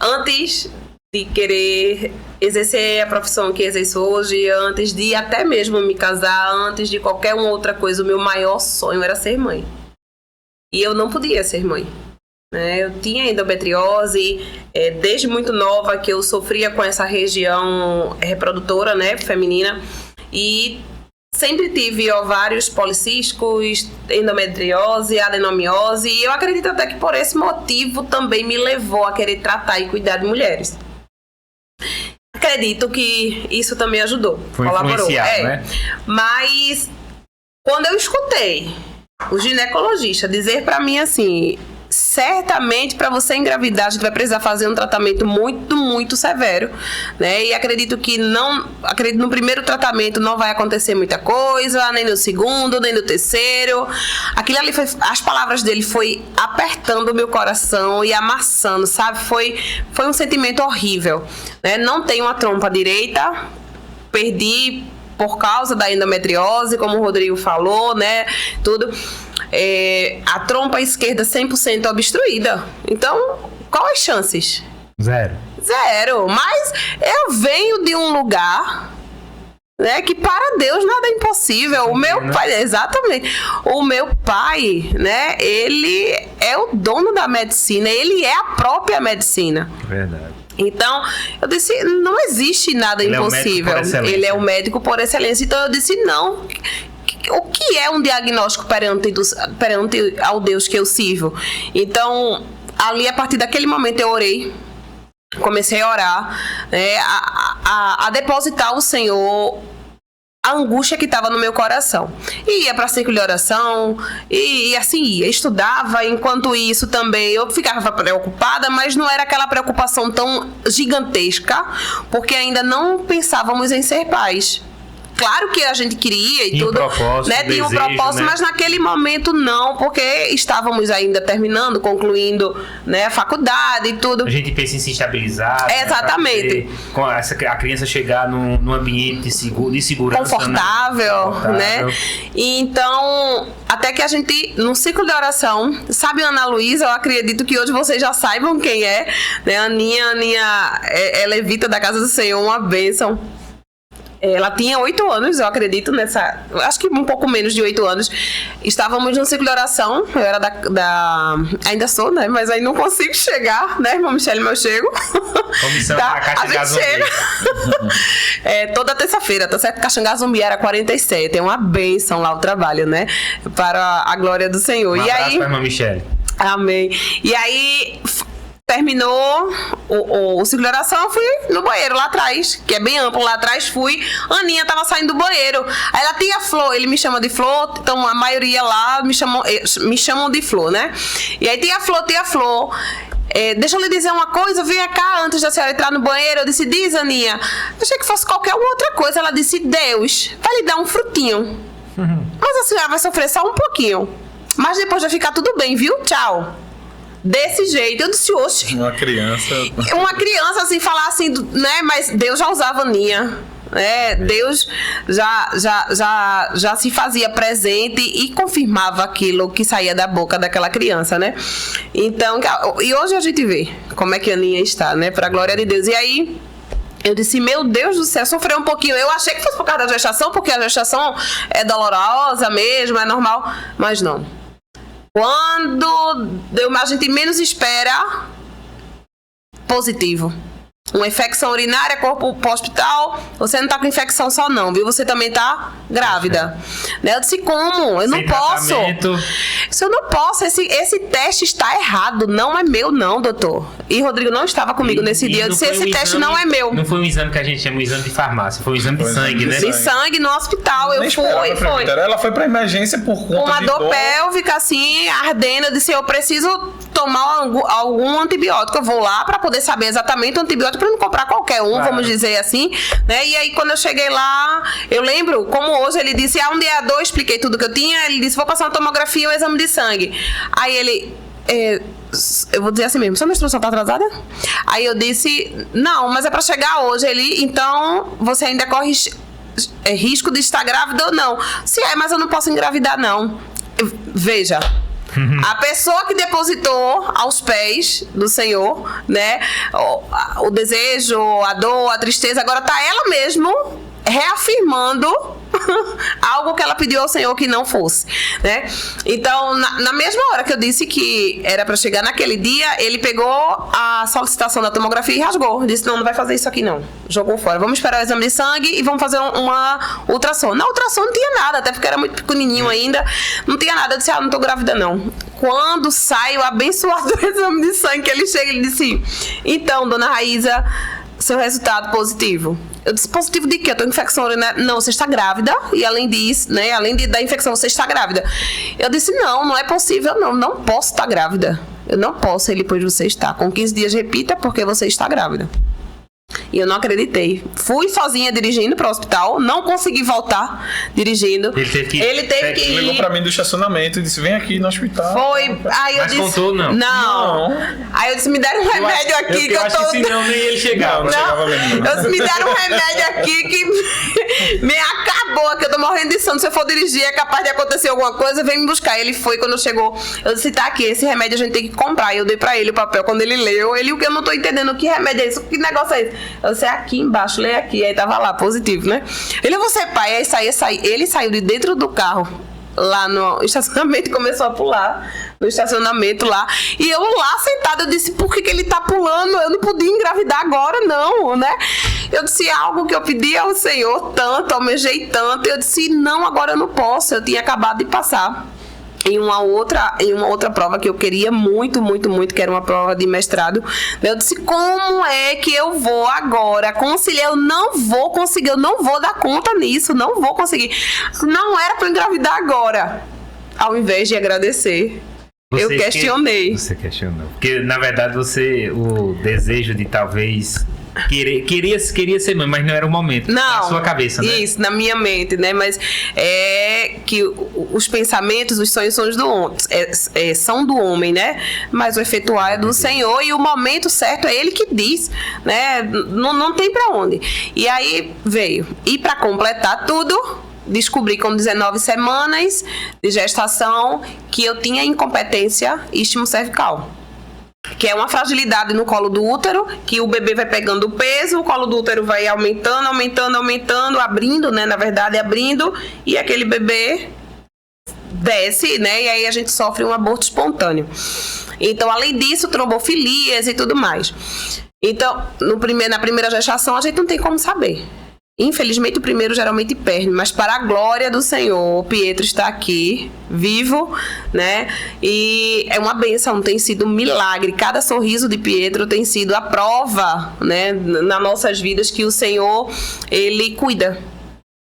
Antes de querer exercer a profissão que exerço hoje, antes de até mesmo me casar, antes de qualquer outra coisa, o meu maior sonho era ser mãe. E eu não podia ser mãe. Eu tinha endometriose, desde muito nova que eu sofria com essa região reprodutora, né, feminina, e sempre tive ovários policísticos, endometriose, adenomiose, e eu acredito até que por esse motivo também me levou a querer tratar e cuidar de mulheres. Acredito que isso também ajudou, colaborou. Né? Mas quando eu escutei o ginecologista dizer para mim assim: certamente para você engravidar a gente vai precisar fazer um tratamento muito, muito severo, né? E acredito no primeiro tratamento não vai acontecer muita coisa, nem no segundo, nem no terceiro. Aquilo ali as palavras dele foi apertando o meu coração e amassando, sabe? Foi um sentimento horrível, né? Não tenho uma trompa direita, perdi por causa da endometriose, como o Rodrigo falou, né? Tudo. A trompa esquerda 100% obstruída. Então, quais as chances? Zero. Mas eu venho de um lugar, né, que para Deus nada é impossível. O meu pai, exatamente. O meu pai, né, ele é o dono da medicina, ele é a própria medicina. Verdade. Então, eu disse, não existe nada impossível. Ele é o médico por excelência. Então, eu disse, não. O que é um diagnóstico perante ao Deus que eu sirvo? Então, ali, a partir daquele momento, eu orei. Comecei a orar, né, a depositar ao Senhor a angústia que estava no meu coração. E ia para círculo de oração, e assim ia, estudava. Enquanto isso também eu ficava preocupada, mas não era aquela preocupação tão gigantesca, porque ainda não pensávamos em ser pais. Claro que a gente queria e tudo, né? Tinha um propósito, né? Mas naquele momento não, porque estávamos ainda terminando, concluindo, né, a faculdade e tudo. A gente pensa em se estabilizar. Exatamente. Né, a criança chegar num ambiente de segurança. Confortável, né? E então, até que a gente, num ciclo de oração, sabe a Ana Luísa? Eu acredito que hoje vocês já saibam quem é, né? A Aninha é levita da Casa do Senhor, uma bênção. Ela tinha 8 anos, eu acredito, acho que um pouco menos de 8 anos. Estávamos num ciclo de oração. Eu era ainda sou, né? Mas aí não consigo chegar, né, irmã Michele, mas eu chego. Comissão da Caxangá Zumbi. Toda terça-feira, tá certo? Caxangá Zumbi era 47. É uma bênção lá o trabalho, né? Para a glória do Senhor. Um abraço pra irmã Michele. Amém. E aí terminou o ciclo de oração, eu fui no banheiro lá atrás, que é bem amplo lá atrás, fui. Aninha tava saindo do banheiro. Aí ela tinha Flor, ele me chama de Flor, então a maioria lá me chamam de Flor, né? E aí tinha Flor. Deixa eu lhe dizer uma coisa, venha cá antes da senhora entrar no banheiro. Eu disse, diz, Aninha. Eu achei que fosse qualquer outra coisa. Ela disse, Deus vai lhe dar um frutinho. Mas a senhora vai sofrer só um pouquinho. Mas depois vai ficar tudo bem, viu? Tchau. Desse jeito, eu disse, oxe. Uma criança assim, falar assim, né? Mas Deus já usava Aninha, né? Deus já se fazia presente e confirmava aquilo que saía da boca daquela criança, né? Então, e hoje a gente vê como é que a Aninha está, né? Pra glória de Deus. E aí eu disse, meu Deus do céu, sofreu um pouquinho. Eu achei que fosse por causa da gestação, porque a gestação é dolorosa mesmo, é normal, mas não. Quando a gente menos espera, positivo. Uma infecção urinária, corpo pro hospital, você não tá com infecção só não, viu? Você também tá grávida. Né? Eu disse, como? Eu não posso. Eu não posso, esse teste está errado, não é meu não, doutor. E Rodrigo não estava comigo nesse dia, eu disse, esse teste não é meu. Não foi um exame que a gente chama de exame de farmácia, foi um exame de sangue, né? De sangue no hospital, eu fui. Ela foi pra emergência por conta uma de dor pélvica, assim, ardendo. Eu disse, eu preciso tomar algum antibiótico. Eu vou lá pra poder saber exatamente o antibiótico, pra não comprar qualquer um, claro. Vamos dizer assim, né? E aí, quando eu cheguei lá, eu lembro, como hoje, ele disse, um dia 2, expliquei tudo que eu tinha, ele disse, vou passar uma tomografia e um exame de sangue. Aí ele, eu vou dizer assim mesmo, sua menstruação tá atrasada? Aí eu disse, não, mas é pra chegar hoje. Ele, então, você ainda corre risco de estar grávida ou não? Se mas eu não posso engravidar, não. Veja, A pessoa que depositou aos pés do Senhor, né, o desejo, a dor, a tristeza, agora tá ela mesmo reafirmando algo que ela pediu ao Senhor que não fosse, né? Então, na mesma hora que eu disse que era para chegar naquele dia, ele pegou a solicitação da tomografia e rasgou. Disse, não vai fazer isso aqui não. Jogou fora. Vamos esperar o exame de sangue e vamos fazer uma ultrassom. Na ultrassom não tinha nada, até porque era muito pequenininho ainda. Não tinha nada. Eu disse, não tô grávida não. Quando sai o abençoado exame de sangue, que ele chega e disse, então, dona Raíza, seu resultado positivo. Eu disse, positivo de quê? Eu tô com infecção urinária. Não, você está grávida. E além disso, né? Além da infecção, você está grávida. Eu disse, não é possível, não posso estar grávida. Eu não posso. Ele, pois você está. Com 15 dias, repita, porque você está grávida. E eu não acreditei. Fui sozinha dirigindo para o hospital, não consegui voltar dirigindo. Ele teve que ir. Ligou para mim do estacionamento e disse, vem aqui no hospital. Foi. Aí eu Mas disse, contou, não? Não. Aí eu disse, me deram um remédio aqui que eu tô... acho que senão nem ele chegava. Eu disse, me deram um remédio aqui que me acabou, que eu tô morrendo de sono. Se eu for dirigir, é capaz de acontecer alguma coisa, vem me buscar. Ele foi, quando chegou, eu disse, tá aqui, esse remédio a gente tem que comprar. Eu dei pra ele o papel, quando ele leu, o que eu não tô entendendo, que remédio é isso, que negócio é esse? Eu disse, aqui embaixo, lê aqui. Aí tava lá, positivo, né? Ele, você pai, aí ele saiu de dentro do carro, lá no estacionamento, e começou a pular no estacionamento lá. E eu lá sentada, eu disse, por que ele tá pulando? Eu não podia engravidar agora, não, né? Eu disse, algo que eu pedi ao Senhor tanto, almejei tanto. Eu disse, não, agora eu não posso. Eu tinha acabado de passar em uma outra prova que eu queria muito, muito, muito, que era uma prova de mestrado. Eu disse, como é que eu vou agora conciliar? Eu não vou conseguir, eu não vou dar conta nisso, não vou conseguir. Não era para engravidar agora. Ao invés de agradecer, eu questionei. Você questionou. Porque, na verdade, o desejo de talvez... Queria ser mãe, mas não era o momento. Não, na sua cabeça, né? Isso, na minha mente, né? Mas é que os pensamentos, os sonhos são do homem, né? Mas o efetuar é do Senhor, e o momento certo é Ele que diz, né? Não tem pra onde. E aí veio. E pra completar tudo, descobri com 19 semanas de gestação que eu tinha incompetência istmo-cervical, que é uma fragilidade no colo do útero, que o bebê vai pegando o peso, o colo do útero vai aumentando, abrindo, né? Na verdade, abrindo, e aquele bebê desce, né? E aí a gente sofre um aborto espontâneo. Então, além disso, trombofilias e tudo mais. Então, na primeira gestação, a gente não tem como saber. Infelizmente, o primeiro geralmente perde, mas para a glória do Senhor, o Pietro está aqui, vivo, né? E é uma bênção, tem sido um milagre. Cada sorriso de Pietro tem sido a prova, né, nas nossas vidas, que o Senhor, Ele cuida.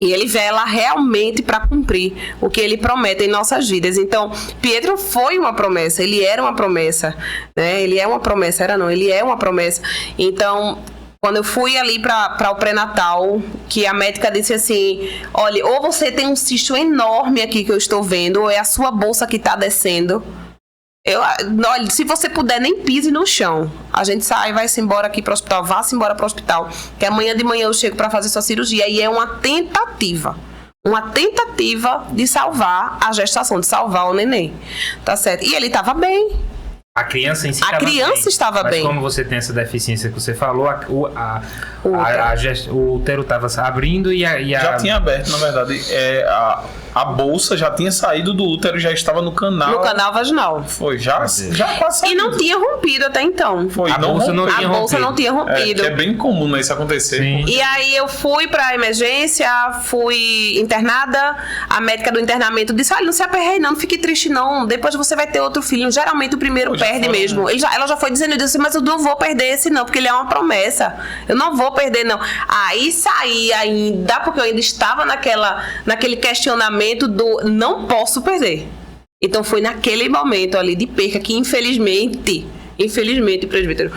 E Ele vela realmente para cumprir o que Ele promete em nossas vidas. Então, Pietro foi uma promessa, ele era uma promessa, né? Ele é uma promessa, ele é uma promessa. Então, quando eu fui ali para o pré-natal, que a médica disse assim, olha, ou você tem um cisto enorme aqui que eu estou vendo, ou é a sua bolsa que está descendo. Olha, se você puder, nem pise no chão. A gente sai, vai-se embora aqui para o hospital, vá-se embora para o hospital, que amanhã de manhã eu chego para fazer sua cirurgia. E é uma tentativa de salvar a gestação, de salvar o neném. Tá certo? E ele estava bem. A criança em si estava bem. Mas como você tem essa deficiência que você falou, o útero estava abrindo e já tinha aberto, na verdade. A bolsa já tinha saído do útero, já estava no canal. No canal vaginal. Foi, já quase saiu. E não tinha rompido até então. Foi, a bolsa não tinha Que rompido. é bem comum, né, isso acontecer. Sim. E aí eu fui pra emergência, fui internada. A médica do internamento disse, olha, não se aperreie não fique triste não. Depois você vai ter outro filho. Geralmente o primeiro perde mesmo. Né? Ela já foi dizendo, eu disse, mas eu não vou perder esse não, porque ele é uma promessa. Eu não vou perder não. Aí saí ainda, porque eu ainda estava naquele questionamento do não posso perder. Então foi naquele momento ali de perca que infelizmente, presbítero,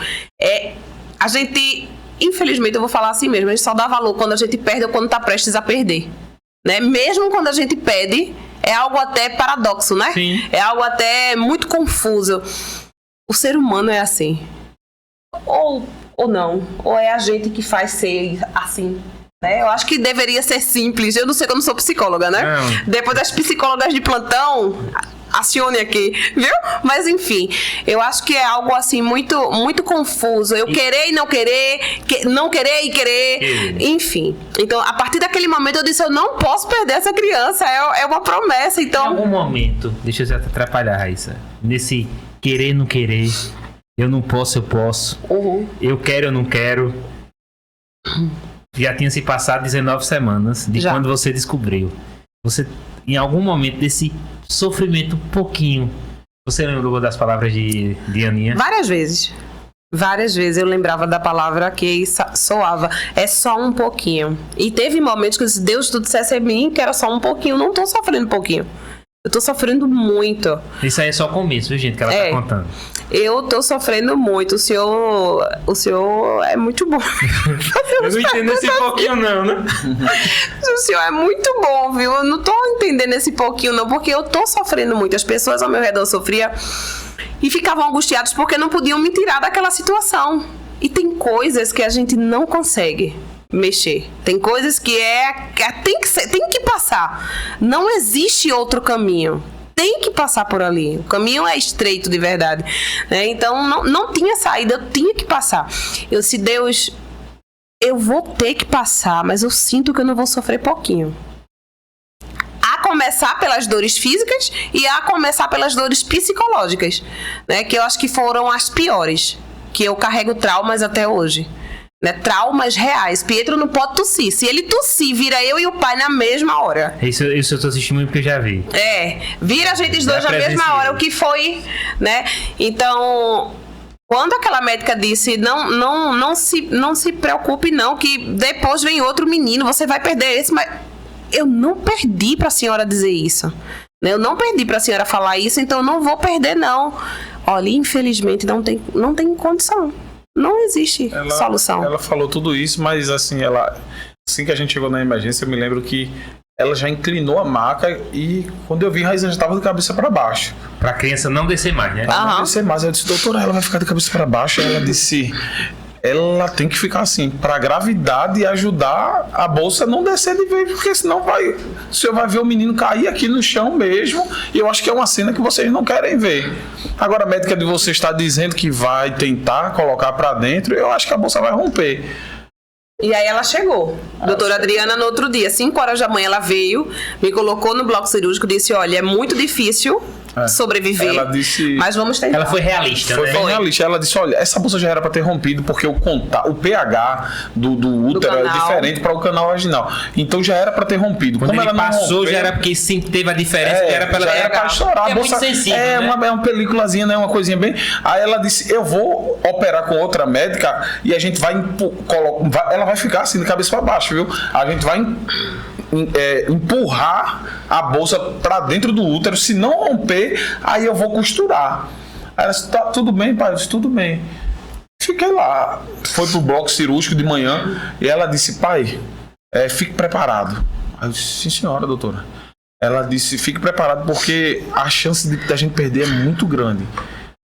a gente, infelizmente eu vou falar assim mesmo, a gente só dá valor quando a gente perde ou quando está prestes a perder, né? Mesmo quando a gente pede, é algo até paradoxo, né? Sim. É algo até muito confuso. O ser humano é assim. Ou não. Ou é a gente que faz ser assim. Né? Eu acho que deveria ser simples. Eu não sei que eu não sou psicóloga, né? Não. Depois das psicólogas de plantão, acione aqui, viu? Mas enfim, eu acho que é algo assim muito, muito confuso. Eu querer e não querer, não querer e querer, enfim. Então, a partir daquele momento eu disse, eu não posso perder essa criança, é uma promessa, então... Em algum momento, deixa eu te atrapalhar, Raíssa, nesse querer e não querer, eu não posso, eu posso, eu quero, eu não quero, já tinha se passado 19 semanas de quando você descobriu. Você, em algum momento desse sofrimento um pouquinho, você lembrou das palavras de Aninha? Várias vezes eu lembrava da palavra que soava, é só um pouquinho. E teve momentos que se Deus tu dissesse a mim que era só um pouquinho, não tô sofrendo um pouquinho. Eu tô sofrendo muito. Isso aí é só o começo, viu, gente, que ela tá contando. Eu tô sofrendo muito. O senhor é muito bom. Eu não entendo esse pouquinho não, né? O senhor é muito bom, viu? Eu não tô entendendo esse pouquinho não, porque eu tô sofrendo muito. As pessoas ao meu redor sofriam e ficavam angustiadas porque não podiam me tirar daquela situação. E tem coisas que a gente não consegue mexer. Tem coisas que tem que passar. Não existe outro caminho. Tem que passar por ali. O caminho é estreito de verdade, né? Então não tinha saída, eu tinha que passar. Eu disse, Deus, eu vou ter que passar, mas eu sinto que eu não vou sofrer pouquinho. A começar pelas dores físicas e a começar pelas dores psicológicas, né? Que eu acho que foram as piores, que eu carrego traumas até hoje. Né, traumas reais. Pietro não pode tossir. Se ele tossir, vira eu e o pai na mesma hora. Isso eu tô assistindo muito porque eu já vi. Vira a gente os dois na mesma hora. O que foi, né? Então, quando aquela médica disse, não se preocupe não, que depois vem outro menino, você vai perder esse, mas eu não perdi pra senhora dizer isso. Eu não perdi pra senhora falar isso, então eu não vou perder não. Olha, infelizmente não tem condição. Não existe solução. Ela falou tudo isso, mas assim que a gente chegou na emergência, eu me lembro que ela já inclinou a maca e quando eu vi, a Raíssa já estava de cabeça para baixo. Pra criança não descer mais, né? Não descer mais. Eu disse, doutora, ela vai ficar de cabeça para baixo. Ela disse, ela tem que ficar assim, para a gravidade ajudar a bolsa não descer de vez, porque senão o senhor vai ver o menino cair aqui no chão mesmo, e eu acho que é uma cena que vocês não querem ver. Agora a médica de você está dizendo que vai tentar colocar para dentro, eu acho que a bolsa vai romper. E aí ela chegou. Doutora Adriana, no outro dia, 5 horas da manhã, ela veio, me colocou no bloco cirúrgico, disse, olha, é muito difícil sobreviver, ela disse, mas vamos tentar. Ela foi realista, foi bem realista. Ela disse, olha, essa bolsa já era para ter rompido, porque o pH do útero é diferente para o canal vaginal. Então já era para ter rompido. Quando como ele ela não passou, rompeu, já era porque sim, teve a diferença, já era para estourar. É muito sensível, é, né? é uma peliculazinha, né? Uma coisinha bem... Aí ela disse, eu vou operar com outra médica e a gente vai ela vai ficar assim de cabeça para baixo, viu? A gente vai empurrar a bolsa para dentro do útero. Se não romper, aí eu vou costurar. Aí ela disse, tá tudo bem, pai? Eu disse, tudo bem. Fiquei lá. Foi pro bloco cirúrgico de manhã e ela disse, pai, fique preparado. Aí eu disse, sim senhora, doutora. Ela disse, fique preparado porque a chance da gente perder é muito grande.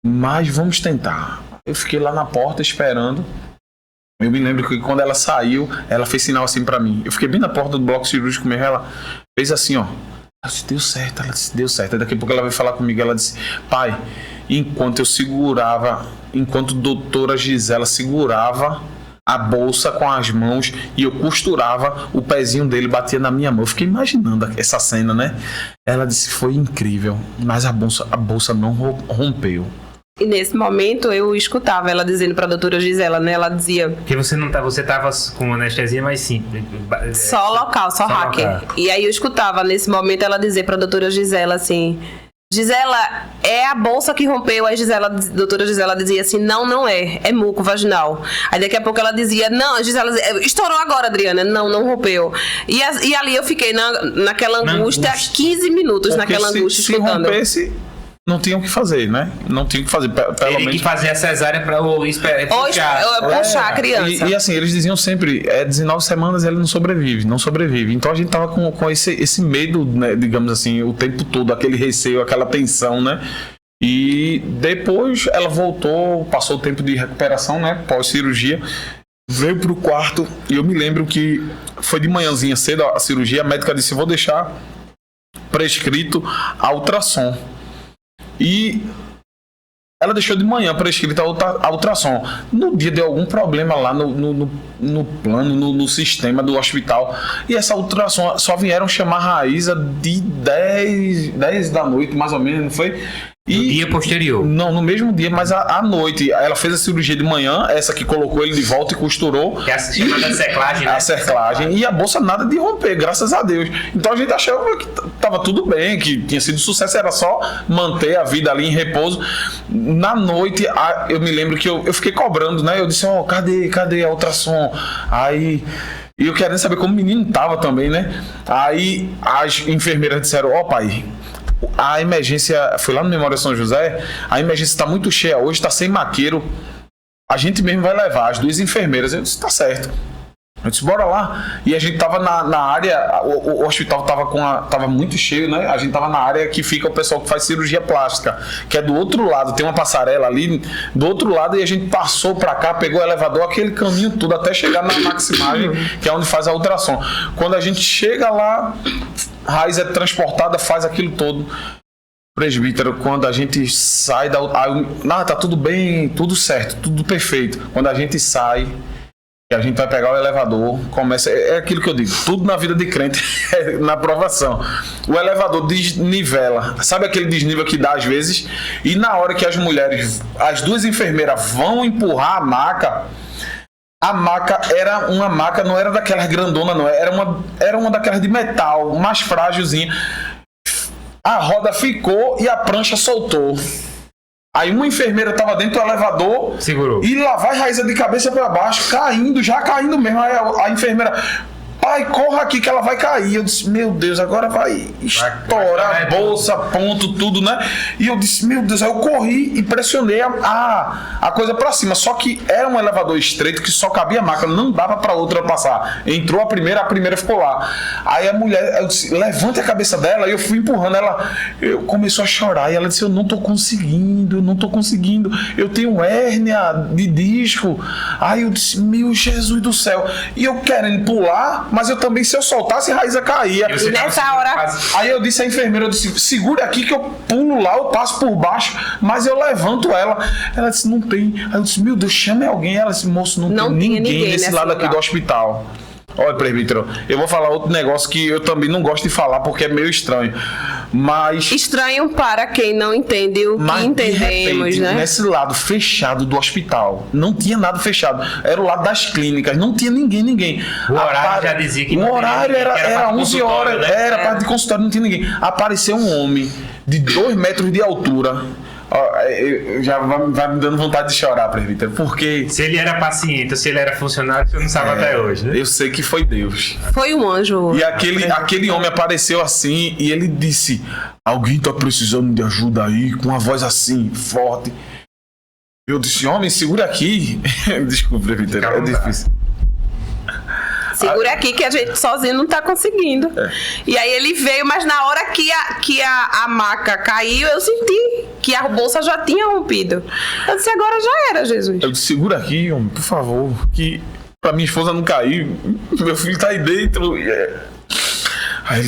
Mas vamos tentar. Eu fiquei lá na porta esperando. Eu me lembro que quando ela saiu, ela fez sinal assim pra mim. Eu fiquei bem na porta do bloco cirúrgico mesmo. Ela fez assim, ó. Ela disse, deu certo. Ela disse, deu certo. Aí daqui a pouco ela veio falar comigo. Ela disse, pai, enquanto doutora Gisela segurava a bolsa com as mãos e eu costurava, o pezinho dele batia na minha mão. Eu fiquei imaginando essa cena, né? Ela disse, foi incrível, mas a bolsa não rompeu. E nesse momento eu escutava ela dizendo pra doutora Gisela, né? Ela dizia... Porque você tava com anestesia mais simples. Só local, só hacker. Local. E aí eu escutava nesse momento ela dizer pra doutora Gisela assim... Gisela, é a bolsa que rompeu. Aí doutora Gisela dizia assim, não é muco vaginal. Aí daqui a pouco ela dizia, não, Gisela, estourou agora, Adriana. Não rompeu. E ali eu fiquei naquela angústia, 15 minutos. Porque naquela angústia escutando. Se rompesse, não tinha o que fazer, né? Não tinha o que fazer. Teria que fazer a cesárea para puxar a criança. E assim, eles diziam sempre, 19 semanas ele não sobrevive. Então a gente tava com esse medo, né, digamos assim, o tempo todo, aquele receio, aquela tensão, né? E depois ela voltou, passou o tempo de recuperação, né? Pós-cirurgia, veio pro quarto e eu me lembro que foi de manhãzinha cedo a cirurgia, a médica disse, vou deixar prescrito a ultrassom. E ela deixou de manhã prescrita a ultrassom. No dia deu algum problema lá no plano, no sistema do hospital. E essa ultrassom só vieram chamar a Raíza de 10 da noite, mais ou menos, não foi? No dia posterior? Não, no mesmo dia, mas à noite. Ela fez a cirurgia de manhã, essa que colocou ele de volta e costurou. Que é a chamada cerclagem, né? A cerclagem. E a bolsa nada de romper, graças a Deus. Então a gente achava que tava tudo bem, que tinha sido sucesso, era só manter a vida ali em repouso. Na noite, eu me lembro que eu fiquei cobrando, né? Eu disse, cadê a ultrassom? Aí... E eu querendo saber como o menino tava também, né? Aí as enfermeiras disseram, pai... A emergência, foi lá no Memória São José, a emergência está muito cheia hoje, está sem maqueiro, a gente mesmo vai levar, as 2 enfermeiras. Eu disse, tá certo. Eu disse, bora lá. E a gente tava na área, o hospital tava muito cheio, né? A gente tava na área que fica o pessoal que faz cirurgia plástica, que é do outro lado, tem uma passarela ali, do outro lado, e a gente passou pra cá, pegou o elevador, aquele caminho todo, até chegar na Maximagem, que é onde faz a ultrassom. Quando a gente chega lá, Raiz é transportada, faz aquilo todo. Presbítero, quando a gente sai tá tudo bem, tudo certo, tudo perfeito. Quando a gente sai, que a gente vai pegar o elevador, começa... É aquilo que eu digo, tudo na vida de crente é na provação. O elevador desnivela, sabe aquele desnível que dá às vezes? E na hora que as mulheres, as 2 enfermeiras vão empurrar a maca era uma maca, não era daquelas grandonas, não. Era uma daquelas de metal, mais frágilzinha. A roda ficou e a prancha soltou. Aí uma enfermeira estava dentro do elevador, segurou. E lá vai Raíza de cabeça para baixo, já caindo mesmo. Aí a enfermeira, pai, corra aqui que ela vai cair. Eu disse, meu Deus, agora vai estourar a bolsa, ponto, tudo, né? E eu disse, meu Deus, aí eu corri e pressionei a coisa para cima. Só que era um elevador estreito que só cabia a maca, não dava para outra passar. Entrou a primeira ficou lá. Aí a mulher, eu disse, levante a cabeça dela, e eu fui empurrando ela. Eu começou a chorar e ela disse, eu não tô conseguindo. Eu tenho hérnia de disco. Aí eu disse, meu Jesus do céu. E eu querendo pular, mas eu também, se eu soltasse, a Raíza caía. E nessa hora... Aí eu disse à enfermeira, eu disse, segura aqui que eu pulo lá, eu passo por baixo, mas eu levanto ela. Ela disse, não tem. Aí eu disse, meu Deus, chame alguém. Ela disse, moço, não tem ninguém nesse lado aqui do hospital. Olha, presbítero, eu vou falar outro negócio que eu também não gosto de falar porque é meio estranho. Mas... Estranho para quem não entende o que entendemos, repente, né? Nesse lado fechado do hospital, não tinha nada fechado. Era o lado das clínicas, não tinha ninguém. O horário já dizia que não tinha ninguém. O horário era 11 horas, né? Era parte de consultório, não tinha ninguém. Apareceu um homem de 2 metros de altura. Já vai me dando vontade de chorar, presbítero, porque... Se ele era paciente ou se ele era funcionário, você não sabe até hoje, né? Eu sei que foi Deus. Foi um anjo. E aquele homem apareceu assim e ele disse, alguém tá precisando de ajuda aí, com uma voz assim, forte. Eu disse, homem, segura aqui. Desculpa, presbítero, é difícil. Segura aqui que a gente sozinho não tá conseguindo. E aí ele veio, mas na hora que a maca caiu, eu senti que a bolsa já tinha rompido. Eu disse, agora já era, Jesus. Eu disse, segura aqui, homem, por favor, que pra minha esposa não cair, meu filho tá aí dentro. Aí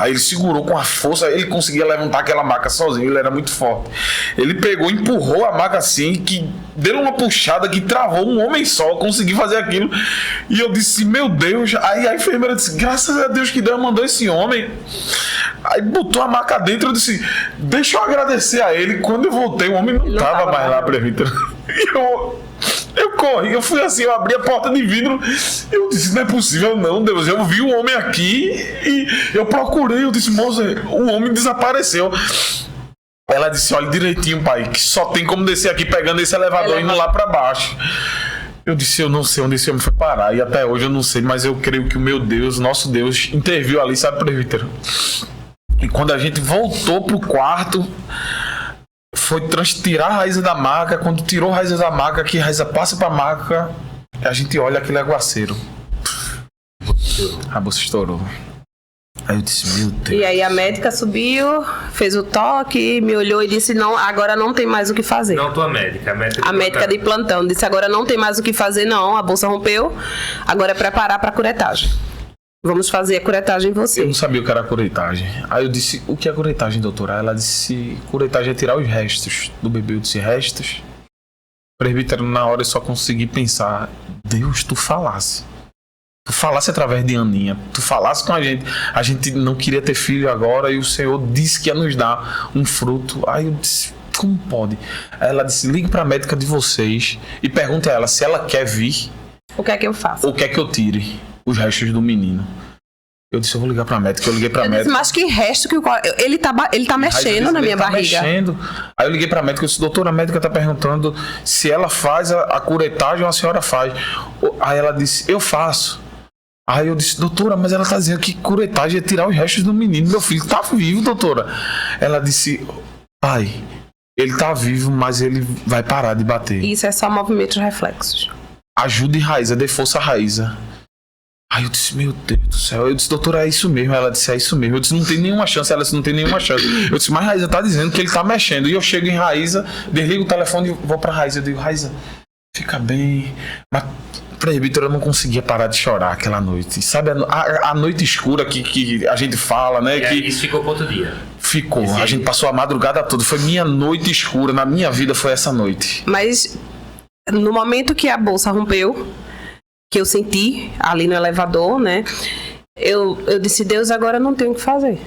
ele segurou com a força, ele conseguia levantar aquela maca sozinho, ele era muito forte. Ele pegou, empurrou a maca assim, que deu uma puxada que travou um homem só, conseguiu fazer aquilo. E eu disse, meu Deus. Aí a enfermeira disse, graças a Deus que Deus mandou esse homem. Aí botou a maca dentro, eu disse, deixa eu agradecer a ele. Quando eu voltei, o homem não tava mais lá, presbítero. Eu corri, eu fui assim, eu abri a porta de vidro, eu disse, não é possível não, Deus, eu vi um homem aqui e eu procurei, eu disse, moça, o homem desapareceu. Ela disse, olha direitinho, pai, que só tem como descer aqui pegando esse elevador e indo lá pra baixo. Eu disse, eu não sei onde esse homem foi parar, e até hoje eu não sei, mas eu creio que o meu Deus, nosso Deus, interviu ali, sabe, presbítero? E quando a gente voltou pro quarto, foi tirar a Raíza da maca. Quando tirou a Raíza da maca, que a Raíza passa pra maca, a gente olha aquele aguaceiro. A bolsa estourou. Aí eu disse, meu Deus. E aí a médica subiu, fez o toque, me olhou e disse, não, agora não tem mais o que fazer. Não, tua médica, a médica de plantão disse, agora não tem mais o que fazer, não, a bolsa rompeu, agora é preparar pra curetagem. Vamos fazer a curetagem em você. Eu não sabia o que era curetagem. Aí eu disse, o que é curetagem, doutora? Ela disse, curetagem é tirar os restos do bebê. Eu disse, restos? Presbítero, na hora eu só consegui pensar, Deus, tu falasse através de Aninha, tu falasse com a gente não queria ter filho agora e o Senhor disse que ia nos dar um fruto. Aí eu disse, como pode? Aí ela disse, ligue para a médica de vocês e pergunte a ela se ela quer vir. O que é que eu faço? Ou quer que eu tire os restos do menino. Eu disse, eu vou ligar pra médica. Eu liguei pra médica. Disse, mas que resto que ele tá mexendo na minha barriga. Mexendo. Aí eu liguei pra médica e disse, doutora, a médica tá perguntando se ela faz a curetagem ou a senhora faz. Aí ela disse, eu faço. Aí eu disse, doutora, mas ela tá dizendo que curetagem é tirar os restos do menino. Meu filho tá vivo, doutora. Ela disse, pai, ele tá vivo, mas ele vai parar de bater. Isso é só movimentos reflexos. Ajude Raíza, dê força a Raíza. Aí eu disse, meu Deus do céu. Eu disse, doutora, é isso mesmo. Ela disse, é isso mesmo. Eu disse, não tem nenhuma chance. Ela disse, não tem nenhuma chance. Eu disse, mas Raíza tá dizendo que ele tá mexendo. E eu chego em Raíza, desligo o telefone e vou pra Raíza. Eu digo, Raíza, fica bem. Mas, presbítero, eu não conseguia parar de chorar aquela noite. Sabe, a noite escura que a gente fala, né? Que isso ficou para outro dia. Ficou. A gente passou a madrugada toda. Foi minha noite escura. Na minha vida foi essa noite. Mas, no momento que a bolsa rompeu, que eu senti ali no elevador, né? Eu disse, Deus, agora eu não tenho o que fazer.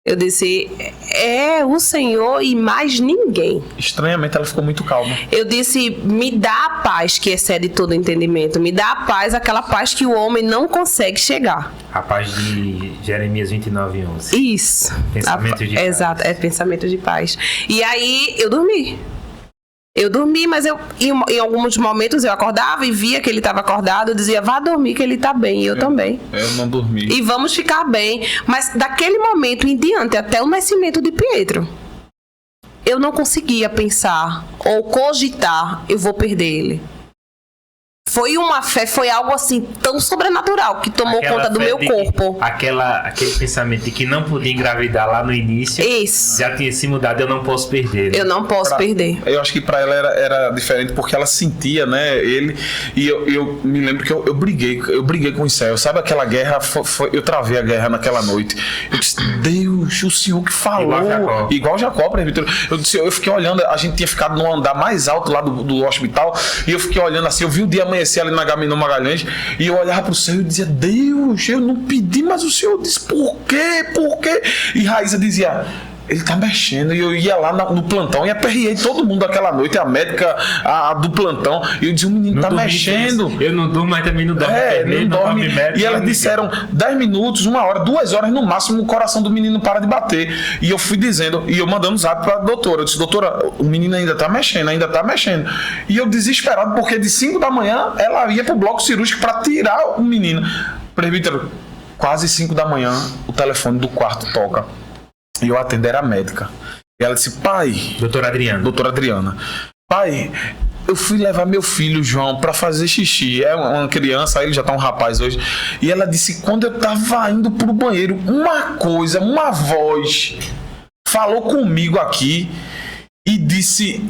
Eu disse, é o Senhor e mais ninguém. Estranhamente, ela ficou muito calma. Eu disse, me dá a paz que excede todo entendimento. Me dá a paz, aquela paz que o homem não consegue chegar. A paz de Jeremias 29:11. Isso. Pensamento de paz. Exato, é pensamento de paz. E aí, eu dormi. Mas em alguns momentos eu acordava e via que ele estava acordado. Eu dizia, vá dormir que ele está bem. E eu também. Eu não dormi. E vamos ficar bem. Mas daquele momento em diante, até o nascimento de Pietro, eu não conseguia pensar ou cogitar, eu vou perder ele. Foi uma fé, foi algo assim tão sobrenatural que tomou conta do meu corpo. Aquele pensamento de que não podia engravidar lá no início. Isso. Já tinha se mudado, eu não posso perder. Né? Eu não posso perder. Eu acho que pra ela era diferente porque ela sentia, né, ele. E eu me lembro que eu briguei com o céu. Sabe aquela guerra? Eu travei a guerra naquela noite. Eu disse, Deus, o Senhor que falou. Igual Jacó, presbítero. Eu fiquei olhando, a gente tinha ficado no andar mais alto lá do hospital. E eu fiquei olhando assim, eu vi o dia amanhecer ali na Gamino Magalhães, e eu olhava pro céu e dizia, Deus, eu não pedi, mas o Senhor disse, por quê? E Raíza dizia, ele tá mexendo. E eu ia lá no plantão e aperriei todo mundo aquela noite, a médica do plantão, e eu dizia, o menino tá mexendo. Eu não durmo, mas também não dorme. Não dorme. E elas disseram 10 minutos, 1 hora, 2 horas no máximo, o coração do menino para de bater. E eu fui dizendo, e eu mandando um zap pra doutora. Eu disse, doutora, o menino ainda tá mexendo. E eu desesperado, porque de 5 da manhã ela ia pro bloco cirúrgico pra tirar o menino. Presbítero, quase 5 da manhã, o telefone do quarto toca. E eu atendo, era a médica. E ela disse, pai... Doutora Adriana. Pai, eu fui levar meu filho, João, pra fazer xixi. É uma criança, aí ele já tá um rapaz hoje. E ela disse, quando eu tava indo pro banheiro, uma voz falou comigo aqui e disse...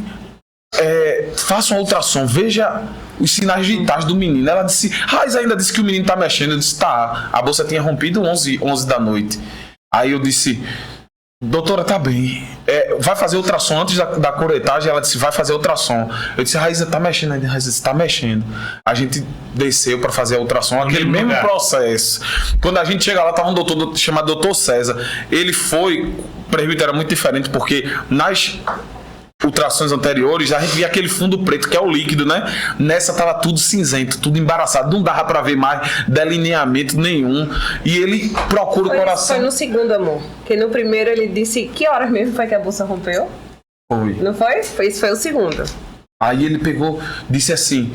faça um ultrassom, veja os sinais vitais do menino. Ela disse, Raiz ainda disse que o menino tá mexendo. Eu disse, tá. A bolsa tinha rompido 11 da noite. Aí eu disse... Doutora, tá bem. Vai fazer ultrassom antes da curetagem? Ela disse, vai fazer ultrassom. Eu disse, Raíza, tá mexendo ainda? Raíza disse, tá mexendo. A gente desceu pra fazer a ultrassom, aquele mesmo processo. Quando a gente chega lá, tava um doutor chamado Doutor César. Ele foi, o presbítero era muito diferente, porque nas ultrações anteriores, a gente via aquele fundo preto, que é o líquido, né? Nessa tava tudo cinzento, tudo embaraçado, não dava pra ver mais delineamento nenhum. E ele procura o coração. Foi no segundo, amor. Que no primeiro ele disse, que horas mesmo foi que a bolsa rompeu? Foi. Não foi? Isso foi o segundo. Aí ele pegou, disse assim...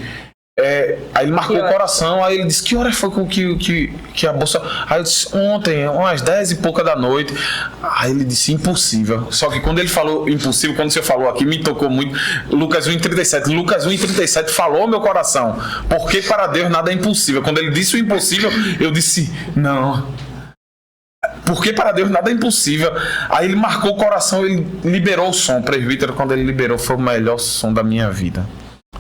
aí ele marcou o coração, aí ele disse, que horas foi que a bolsa... Aí eu disse, ontem, umas 10 e pouca da noite. Aí ele disse, impossível. Só que quando ele falou impossível, quando você falou aqui, me tocou muito. Lucas 1,37. Lucas 1,37 falou meu coração. Porque para Deus nada é impossível. Quando ele disse o impossível, eu disse, não... Porque para Deus nada é impossível. Aí ele marcou o coração, ele liberou o som. Presbítero, quando ele liberou, foi o melhor som da minha vida.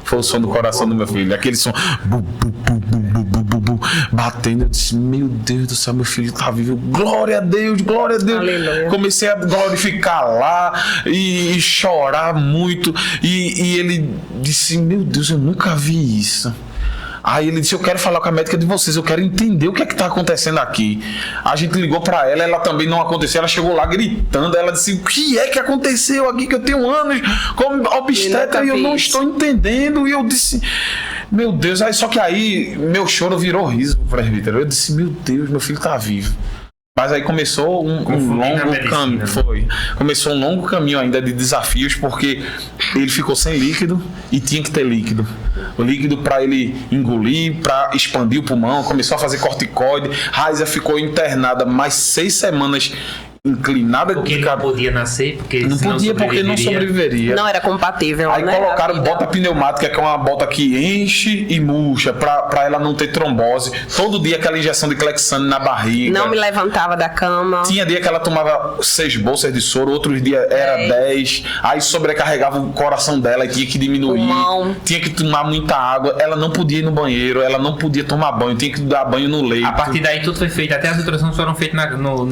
Foi o som do coração do meu filho. Aquele som. Bu, bu, bu, bu, bu, bu, bu. batendo. Eu disse, meu Deus do céu, meu filho tá vivo. Glória a Deus, glória a Deus. Aleluia. Comecei a glorificar lá e chorar muito. E ele disse, meu Deus, eu nunca vi isso. Aí ele disse, eu quero falar com a médica de vocês, eu quero entender o que é que tá acontecendo aqui. A gente ligou pra ela, ela também não aconteceu, ela chegou lá gritando, ela disse, o que é que aconteceu aqui, que eu tenho anos como obstetra e eu não estou entendendo. E eu disse, meu Deus, aí, só que aí meu choro virou riso, presbítero. Eu disse, meu Deus, meu filho tá vivo. Mas aí começou um longo caminho. Começou um longo caminho ainda de desafios, porque ele ficou sem líquido e tinha que ter líquido. O líquido para ele engolir, para expandir o pulmão, começou a fazer corticoide. Raiza ficou internada mais 6 semanas inclinada. Porque ele não podia nascer, porque não podia, porque não sobreviveria. Não era compatível. Aí colocaram bota pneumática, que é uma bota que enche e murcha, pra ela não ter trombose. Todo dia aquela injeção de Clexane na barriga. Não me levantava da cama. Tinha dia que ela tomava 6 bolsas de soro, outros dias era 10. Aí sobrecarregava o coração dela e tinha que diminuir. Pulmão. Tinha que tomar muita água. Ela não podia ir no banheiro, ela não podia tomar banho, tinha que dar banho no leito. A partir daí tudo foi feito, até as ultrassons foram feitas no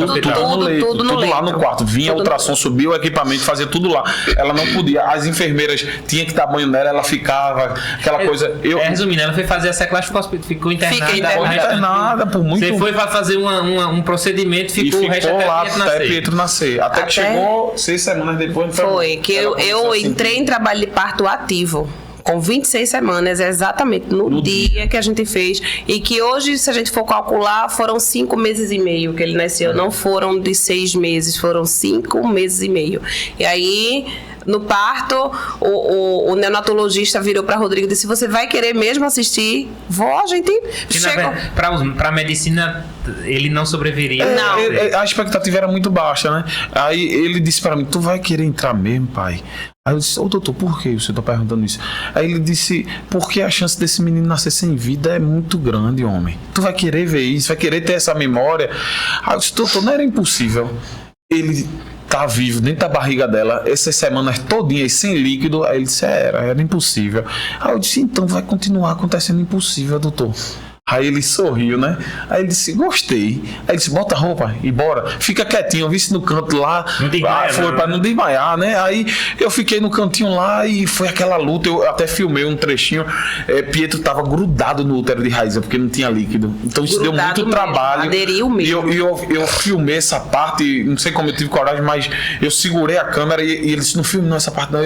hospital. No leito, tudo lá no quarto. Vinha a ultrassom, subia o equipamento, fazia tudo lá. Ela não podia. As enfermeiras tinham que dar banho nela, ela ficava, aquela coisa. Resumindo, ela foi fazer a sequela, ficou internada. Ficou internada por muito tempo. Você foi fazer um procedimento, ficou o resto lá até Pietro nascer. Até que chegou 6 semanas depois. Foi, que eu entrei em trabalho de parto ativo. Com 26 semanas, exatamente no dia que a gente fez. E que hoje, se a gente for calcular, foram 5 meses e meio que ele nasceu. Não foram de 6 meses, foram 5 meses e meio. E aí, no parto, o neonatologista virou para Rodrigo e disse, você vai querer mesmo assistir? Vó, a gente chega... Para a medicina, ele não sobreviveria. Não. A expectativa era muito baixa, né? Aí ele disse para mim, tu vai querer entrar mesmo, pai? Aí eu disse, doutor, por que você está perguntando isso? Aí ele disse, porque a chance desse menino nascer sem vida é muito grande, homem. Tu vai querer ver isso, vai querer ter essa memória. Aí eu disse, doutor, não era impossível. Ele tá vivo dentro da barriga dela, essas semanas todinhas sem líquido. Aí ele disse, era impossível. Aí eu disse, então vai continuar acontecendo impossível, doutor. Aí ele sorriu, né? Aí ele disse, gostei. Aí ele disse, bota a roupa e bora. Fica quietinho, vi-se no canto lá. Foi pra não desmaiar, né? Aí eu fiquei no cantinho lá e foi aquela luta. Eu até filmei um trechinho. Pietro tava grudado no útero de Raiza, porque não tinha líquido. Então isso deu muito trabalho. Aderiu mesmo. E eu filmei essa parte, não sei como eu tive coragem, mas eu segurei a câmera e ele disse, não filme não essa parte não.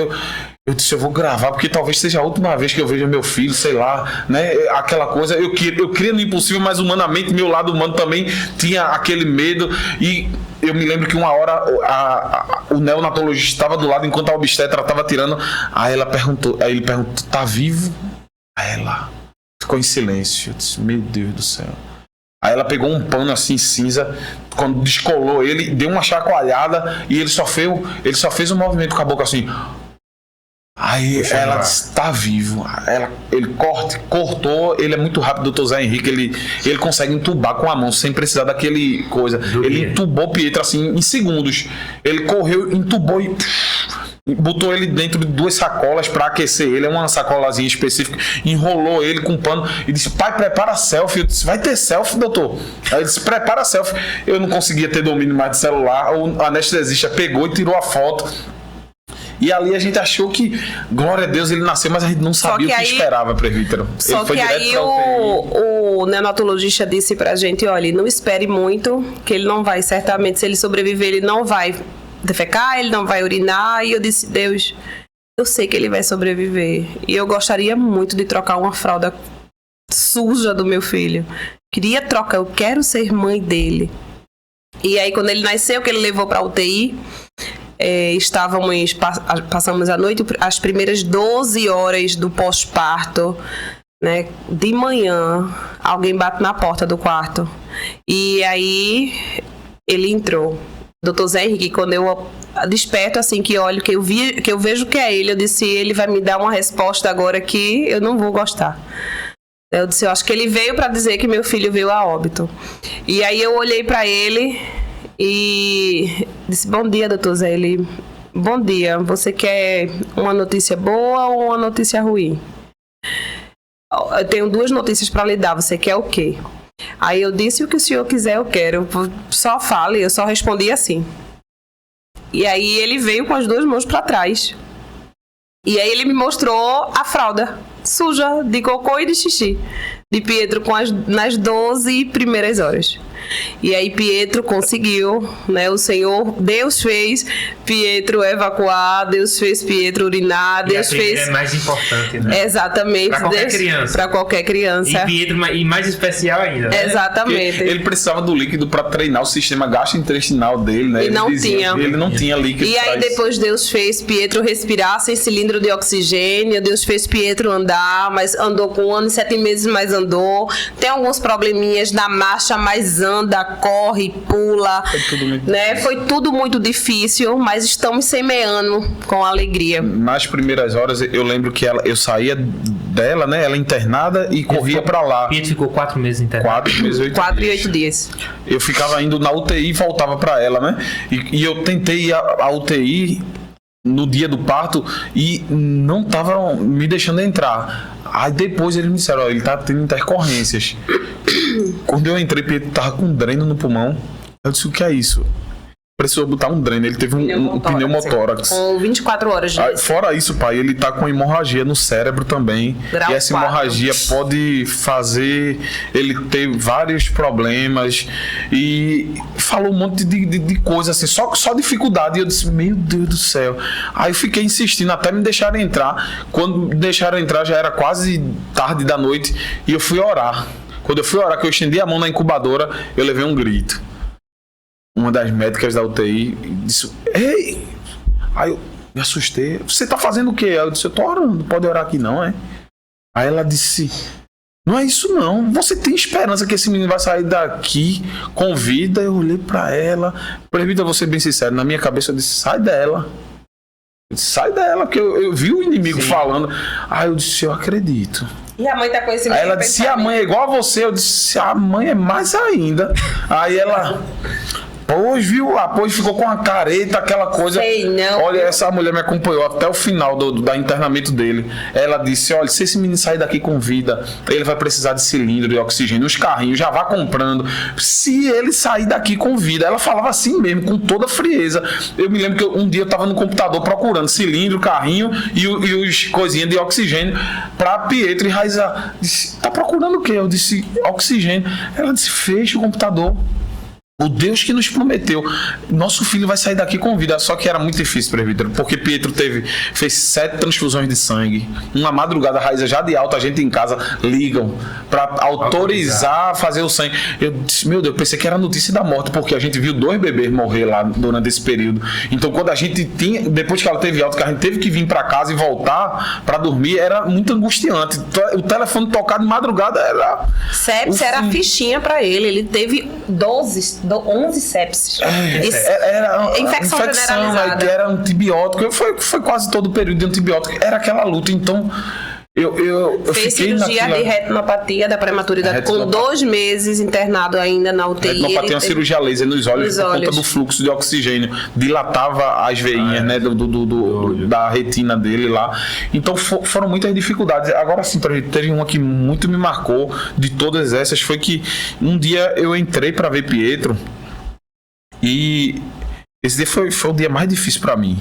Eu disse, eu vou gravar, porque talvez seja a última vez que eu veja meu filho, sei lá, né? Aquela coisa, eu queria no impossível, mas humanamente, meu lado humano também tinha aquele medo. E eu me lembro que uma hora o neonatologista estava do lado enquanto a obstetra estava tirando. Aí ele perguntou, tá vivo? Aí ela ficou em silêncio. Eu disse, meu Deus do céu. Aí ela pegou um pano assim cinza, quando descolou ele, deu uma chacoalhada e ele só fez um movimento com a boca assim. Aí ela disse, tá vivo. Ele cortou, ele é muito rápido, doutor Zé Henrique, ele consegue entubar com a mão sem precisar daquele coisa. Ele entubou Pietro assim em segundos. Ele correu, entubou e botou ele dentro de 2 sacolas para aquecer ele, é uma sacolazinha específica, enrolou ele com um pano e disse, pai, prepara a selfie. Eu disse, vai ter selfie, doutor? Aí ele disse, prepara a selfie. Eu não conseguia ter domínio mais de celular, o anestesista pegou e tirou a foto. E ali a gente achou que, glória a Deus, ele nasceu, mas a gente não sabia o que esperava, presbítero. Só que aí o neonatologista disse pra gente, olha, não espere muito, que ele não vai, certamente, se ele sobreviver, ele não vai defecar, ele não vai urinar. E eu disse, Deus, eu sei que ele vai sobreviver. E eu gostaria muito de trocar uma fralda suja do meu filho. Queria trocar, eu quero ser mãe dele. E aí, quando ele nasceu, que ele levou pra UTI... passamos a noite, as primeiras 12 horas do pós-parto, né? De manhã, alguém bate na porta do quarto. E aí, ele entrou. Doutor Zé Henrique, quando eu desperto, assim, que olho, que eu vejo que é ele, eu disse, ele vai me dar uma resposta agora que eu não vou gostar. Eu disse, eu acho que ele veio para dizer que meu filho veio a óbito. E aí eu olhei para ele... E disse, bom dia, doutor Zé. Ele, bom dia, você quer uma notícia boa ou uma notícia ruim? eu tenho 2 notícias para lhe dar, você quer o quê? Aí eu disse: o que o senhor quiser, eu quero. Só fale, eu só respondi assim. E aí ele veio com as 2 mãos para trás. E aí ele me mostrou a fralda suja de cocô e de xixi de Pietro nas 12 primeiras horas. E aí Pietro conseguiu, né? O Senhor, Deus fez Pietro evacuar, Deus fez Pietro urinar, Deus fez... é mais importante, né? Exatamente. Para qualquer criança. Para qualquer criança. E Pietro, e mais especial ainda, né? Exatamente. Ele precisava do líquido para treinar o sistema gastrointestinal dele, né? E não tinha. Ele não tinha líquido. E aí depois Deus fez Pietro respirar sem cilindro de oxigênio, Deus fez Pietro andar, mas andou com 1 ano e 7 meses, mas andou. Tem alguns probleminhas na marcha, mas anda, corre, pula. Foi tudo muito difícil, mas estamos semeando com alegria. Nas primeiras horas, eu lembro que eu saía dela, né? Ela internada e corria pra lá. Pietro ficou 4 meses internado. 4 meses, 8 4 dias. e 8 dias. Eu ficava indo na UTI e voltava pra ela, né? E eu tentei ir à UTI no dia do parto e não tava me deixando entrar. Aí depois eles me disseram: ó, ele tá tendo intercorrências. Quando eu entrei, Pietro tava com dreno no pulmão. Eu disse: o que é isso? Precisou botar um dreno, ele teve um pneumotórax. Com 24 horas de Fora isso, pai, ele tá com hemorragia no cérebro também. Grau e essa 4. hemorragia pode fazer ele ter vários problemas. E falou um monte de coisa assim, só dificuldade. E eu disse: meu Deus do céu. Aí eu fiquei insistindo até me deixarem entrar. Quando me deixaram entrar já era quase tarde da noite e eu fui orar. Quando eu fui orar, que eu estendi a mão na incubadora, eu levei um grito. Uma das médicas da UTI disse: ei! Aí eu me assustei. Você tá fazendo o quê? Eu disse: eu tô orando, pode orar aqui não, é? Aí ela disse: não é isso não, você tem esperança que esse menino vai sair daqui com vida? Eu olhei pra ela, presbítero, vou ser bem sincero, na minha cabeça eu disse: sai dela. Eu disse: sai dela, porque eu vi o inimigo falando. Aí eu disse: eu acredito. E a mãe tá com esse mesmo Aí ela disse: a mãe é igual a você. Eu disse: a mãe é mais ainda. Aí ela: pois, viu? Pois ficou com a careta, aquela coisa. Sei, não. Olha, essa mulher me acompanhou até o final da internamento dele. Ela disse: olha, se esse menino sair daqui com vida, ele vai precisar de cilindro de oxigênio. Os carrinhos, já vá comprando. Se ele sair daqui com vida. Ela falava assim mesmo, com toda frieza. Eu me lembro que um dia eu tava no computador procurando cilindro, carrinho e os coisinhas de oxigênio pra Pietro. E Raiza disse: tá procurando o quê? Eu disse: oxigênio. Ela disse: fecha o computador. O Deus que nos prometeu, nosso filho vai sair daqui com vida. Só que era muito difícil, presbítero, porque Pietro fez 7 transfusões de sangue. Uma madrugada, Raiza já de alta, a gente em casa ligam para autorizar fazer o sangue. Eu disse: meu Deus, eu pensei que era notícia da morte, porque a gente viu 2 bebês morrer lá durante esse período. Então, quando a gente tinha, depois que ela teve alta, que a gente teve que vir para casa e voltar para dormir, era muito angustiante. O telefone tocar de madrugada era... Sepsis era a fichinha para ele. Ele teve 11 sepsis. Era infecção generalizada. Era antibiótico. Foi quase todo o período de antibiótico. Era aquela luta. Então, eu fez fiquei cirurgia de retinopatia da prematuridade com 2 meses internado ainda na UTI. Retinopatia é uma cirurgia laser nos olhos por conta do fluxo de oxigênio. Dilatava as veinhas, né, da retina dele lá. Então foram muitas dificuldades. Agora sim, teve uma que muito me marcou de todas essas. Foi que um dia eu entrei para ver Pietro e esse dia foi o dia mais difícil para mim.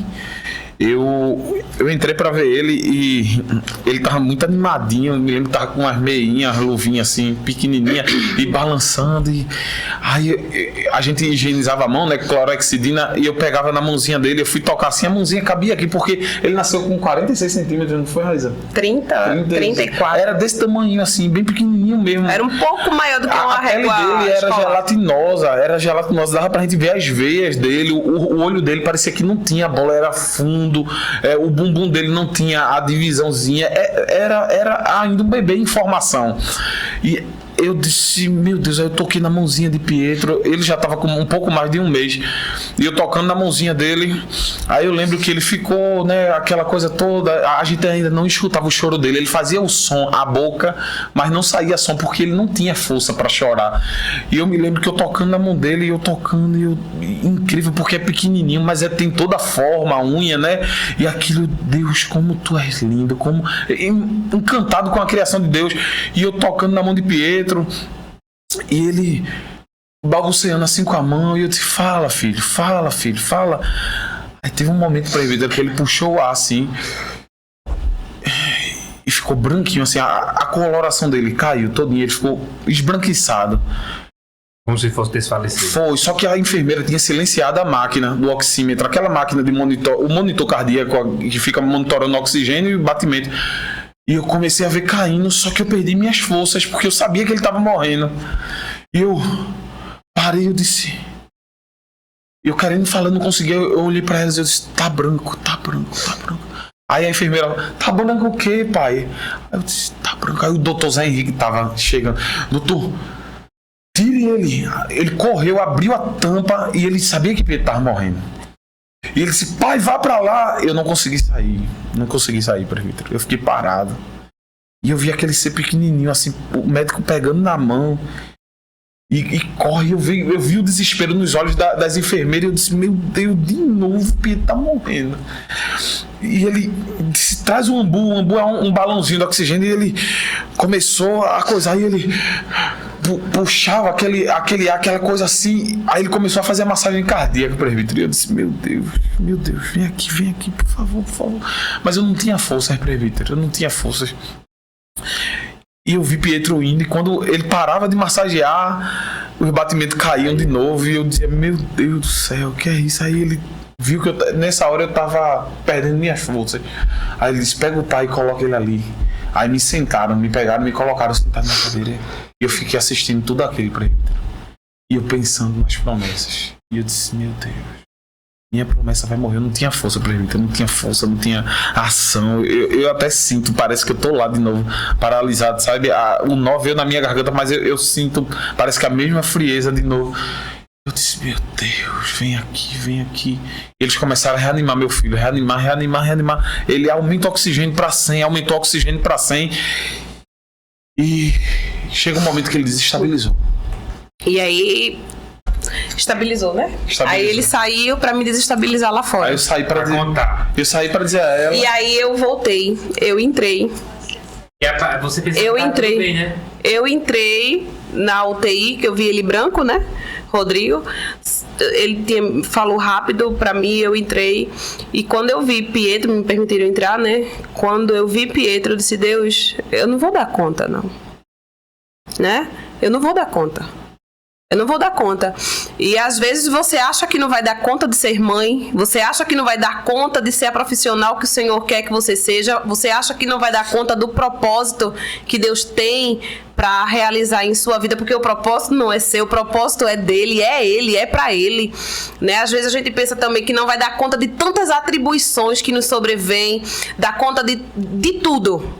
Eu entrei pra ver ele e ele tava muito animadinho. Eu me lembro que tava com umas meinhas, luvinhas assim, pequenininha e balançando. E aí a gente higienizava a mão, né, clorexidina, e eu pegava na mãozinha dele. Eu fui tocar assim, a mãozinha cabia aqui, porque ele nasceu com 46 centímetros, não foi, Raiza? 34. Era desse tamanho assim, bem pequenininho mesmo. Era um pouco maior do que uma régua. A pele dele era gelatinosa, dava pra gente ver as veias dele. O olho dele parecia que não tinha bola, era fundo. O bumbum dele não tinha a divisãozinha, era ainda um bebê em formação. E eu disse, meu Deus, aí eu toquei na mãozinha de Pietro. Ele já tava com um pouco mais de um mês. E eu tocando na mãozinha dele. Aí eu lembro que ele ficou, né, aquela coisa toda. A gente ainda não escutava o choro dele. Ele fazia o som, a boca, mas não saía som porque ele não tinha força pra chorar. E eu me lembro que eu tocando na mão dele, e eu tocando, incrível, porque é pequenininho, mas tem toda a forma, a unha, né? E aquilo, Deus, como tu és lindo, como encantado com a criação de Deus. E eu tocando na mão de Pietro, e ele balbuciando assim com a mão, e eu disse, fala filho, fala. Aí teve um momento pra ele que ele puxou o ar assim e ficou branquinho assim, a coloração dele caiu todinha, ele ficou esbranquiçado. Como se fosse desfalecido. Foi, só que a enfermeira tinha silenciado a máquina do oxímetro, aquela máquina de monitor, o monitor cardíaco que fica monitorando o oxigênio e o batimento. E eu comecei a ver caindo, só que eu perdi minhas forças, porque eu sabia que ele estava morrendo. E eu parei, eu disse... Eu querendo falar, não conseguia, eu olhei pra elas e eu disse, tá branco. Aí a enfermeira, tá branco o quê, pai? Aí eu disse, tá branco. Aí o doutor Zé Henrique tava chegando, doutor, tire ele. Ele correu, abriu a tampa e ele sabia que Pedro tava morrendo. E ele disse, pai, vá pra lá. Eu não consegui sair, presbítero. Eu fiquei parado. E eu vi aquele ser pequenininho, assim, o médico pegando na mão. E corre, eu vi o desespero nos olhos das enfermeiras. Eu disse, meu Deus, de novo, Pedro tá morrendo. E ele disse, traz um ambu. O ambu é um balãozinho de oxigênio. E ele começou a coisar. E ele puxava aquele ar, aquela coisa assim. Aí ele começou a fazer a massagem cardíaca, presbítero. E eu disse, meu Deus, vem aqui, por favor. Mas eu não tinha força, presbítero. Eu não tinha força. E eu vi Pietro indo, e quando ele parava de massagear, os batimentos caíam de novo, e eu dizia, meu Deus do céu, o que é isso? Aí ele viu que nessa hora eu tava perdendo minhas forças. Aí ele disse, pega o pai e coloca ele ali. Aí me sentaram, me pegaram, me colocaram sentado na cadeira. E eu fiquei assistindo tudo aquilo pra ele. E eu pensando nas promessas. E eu disse, meu Deus, minha promessa vai morrer. Eu não tinha força pra ele, eu não tinha força, não tinha ação. Eu até sinto, parece que eu tô lá de novo, paralisado, sabe? O nó veio na minha garganta, mas eu sinto, parece que a mesma frieza de novo. Eu disse, meu Deus, vem aqui. Eles começaram a reanimar meu filho, reanimar. Ele aumenta o oxigênio pra 100, aumentou o oxigênio pra 100. E chega um momento que ele desestabilizou. E aí... Estabilizou, né? Aí ele saiu pra me desestabilizar lá fora. Aí eu saí pra contar. Eu saí pra dizer a ela. E aí eu voltei. Eu entrei. Você pensou eu entrei. Tudo bem, né? Eu entrei na UTI, que eu vi ele branco, né? Rodrigo. Ele falou rápido pra mim, eu entrei. E quando eu vi Pietro, me permitiram entrar, né? Quando eu vi Pietro, eu disse, Deus, eu não vou dar conta, não. Né? Eu não vou dar conta. E às vezes você acha que não vai dar conta de ser mãe, você acha que não vai dar conta de ser a profissional que o Senhor quer que você seja, você acha que não vai dar conta do propósito que Deus tem para realizar em sua vida, porque o propósito não é seu, o propósito é dele, é para ele, né? Às vezes a gente pensa também que não vai dar conta de tantas atribuições que nos sobrevêm, dar conta de tudo.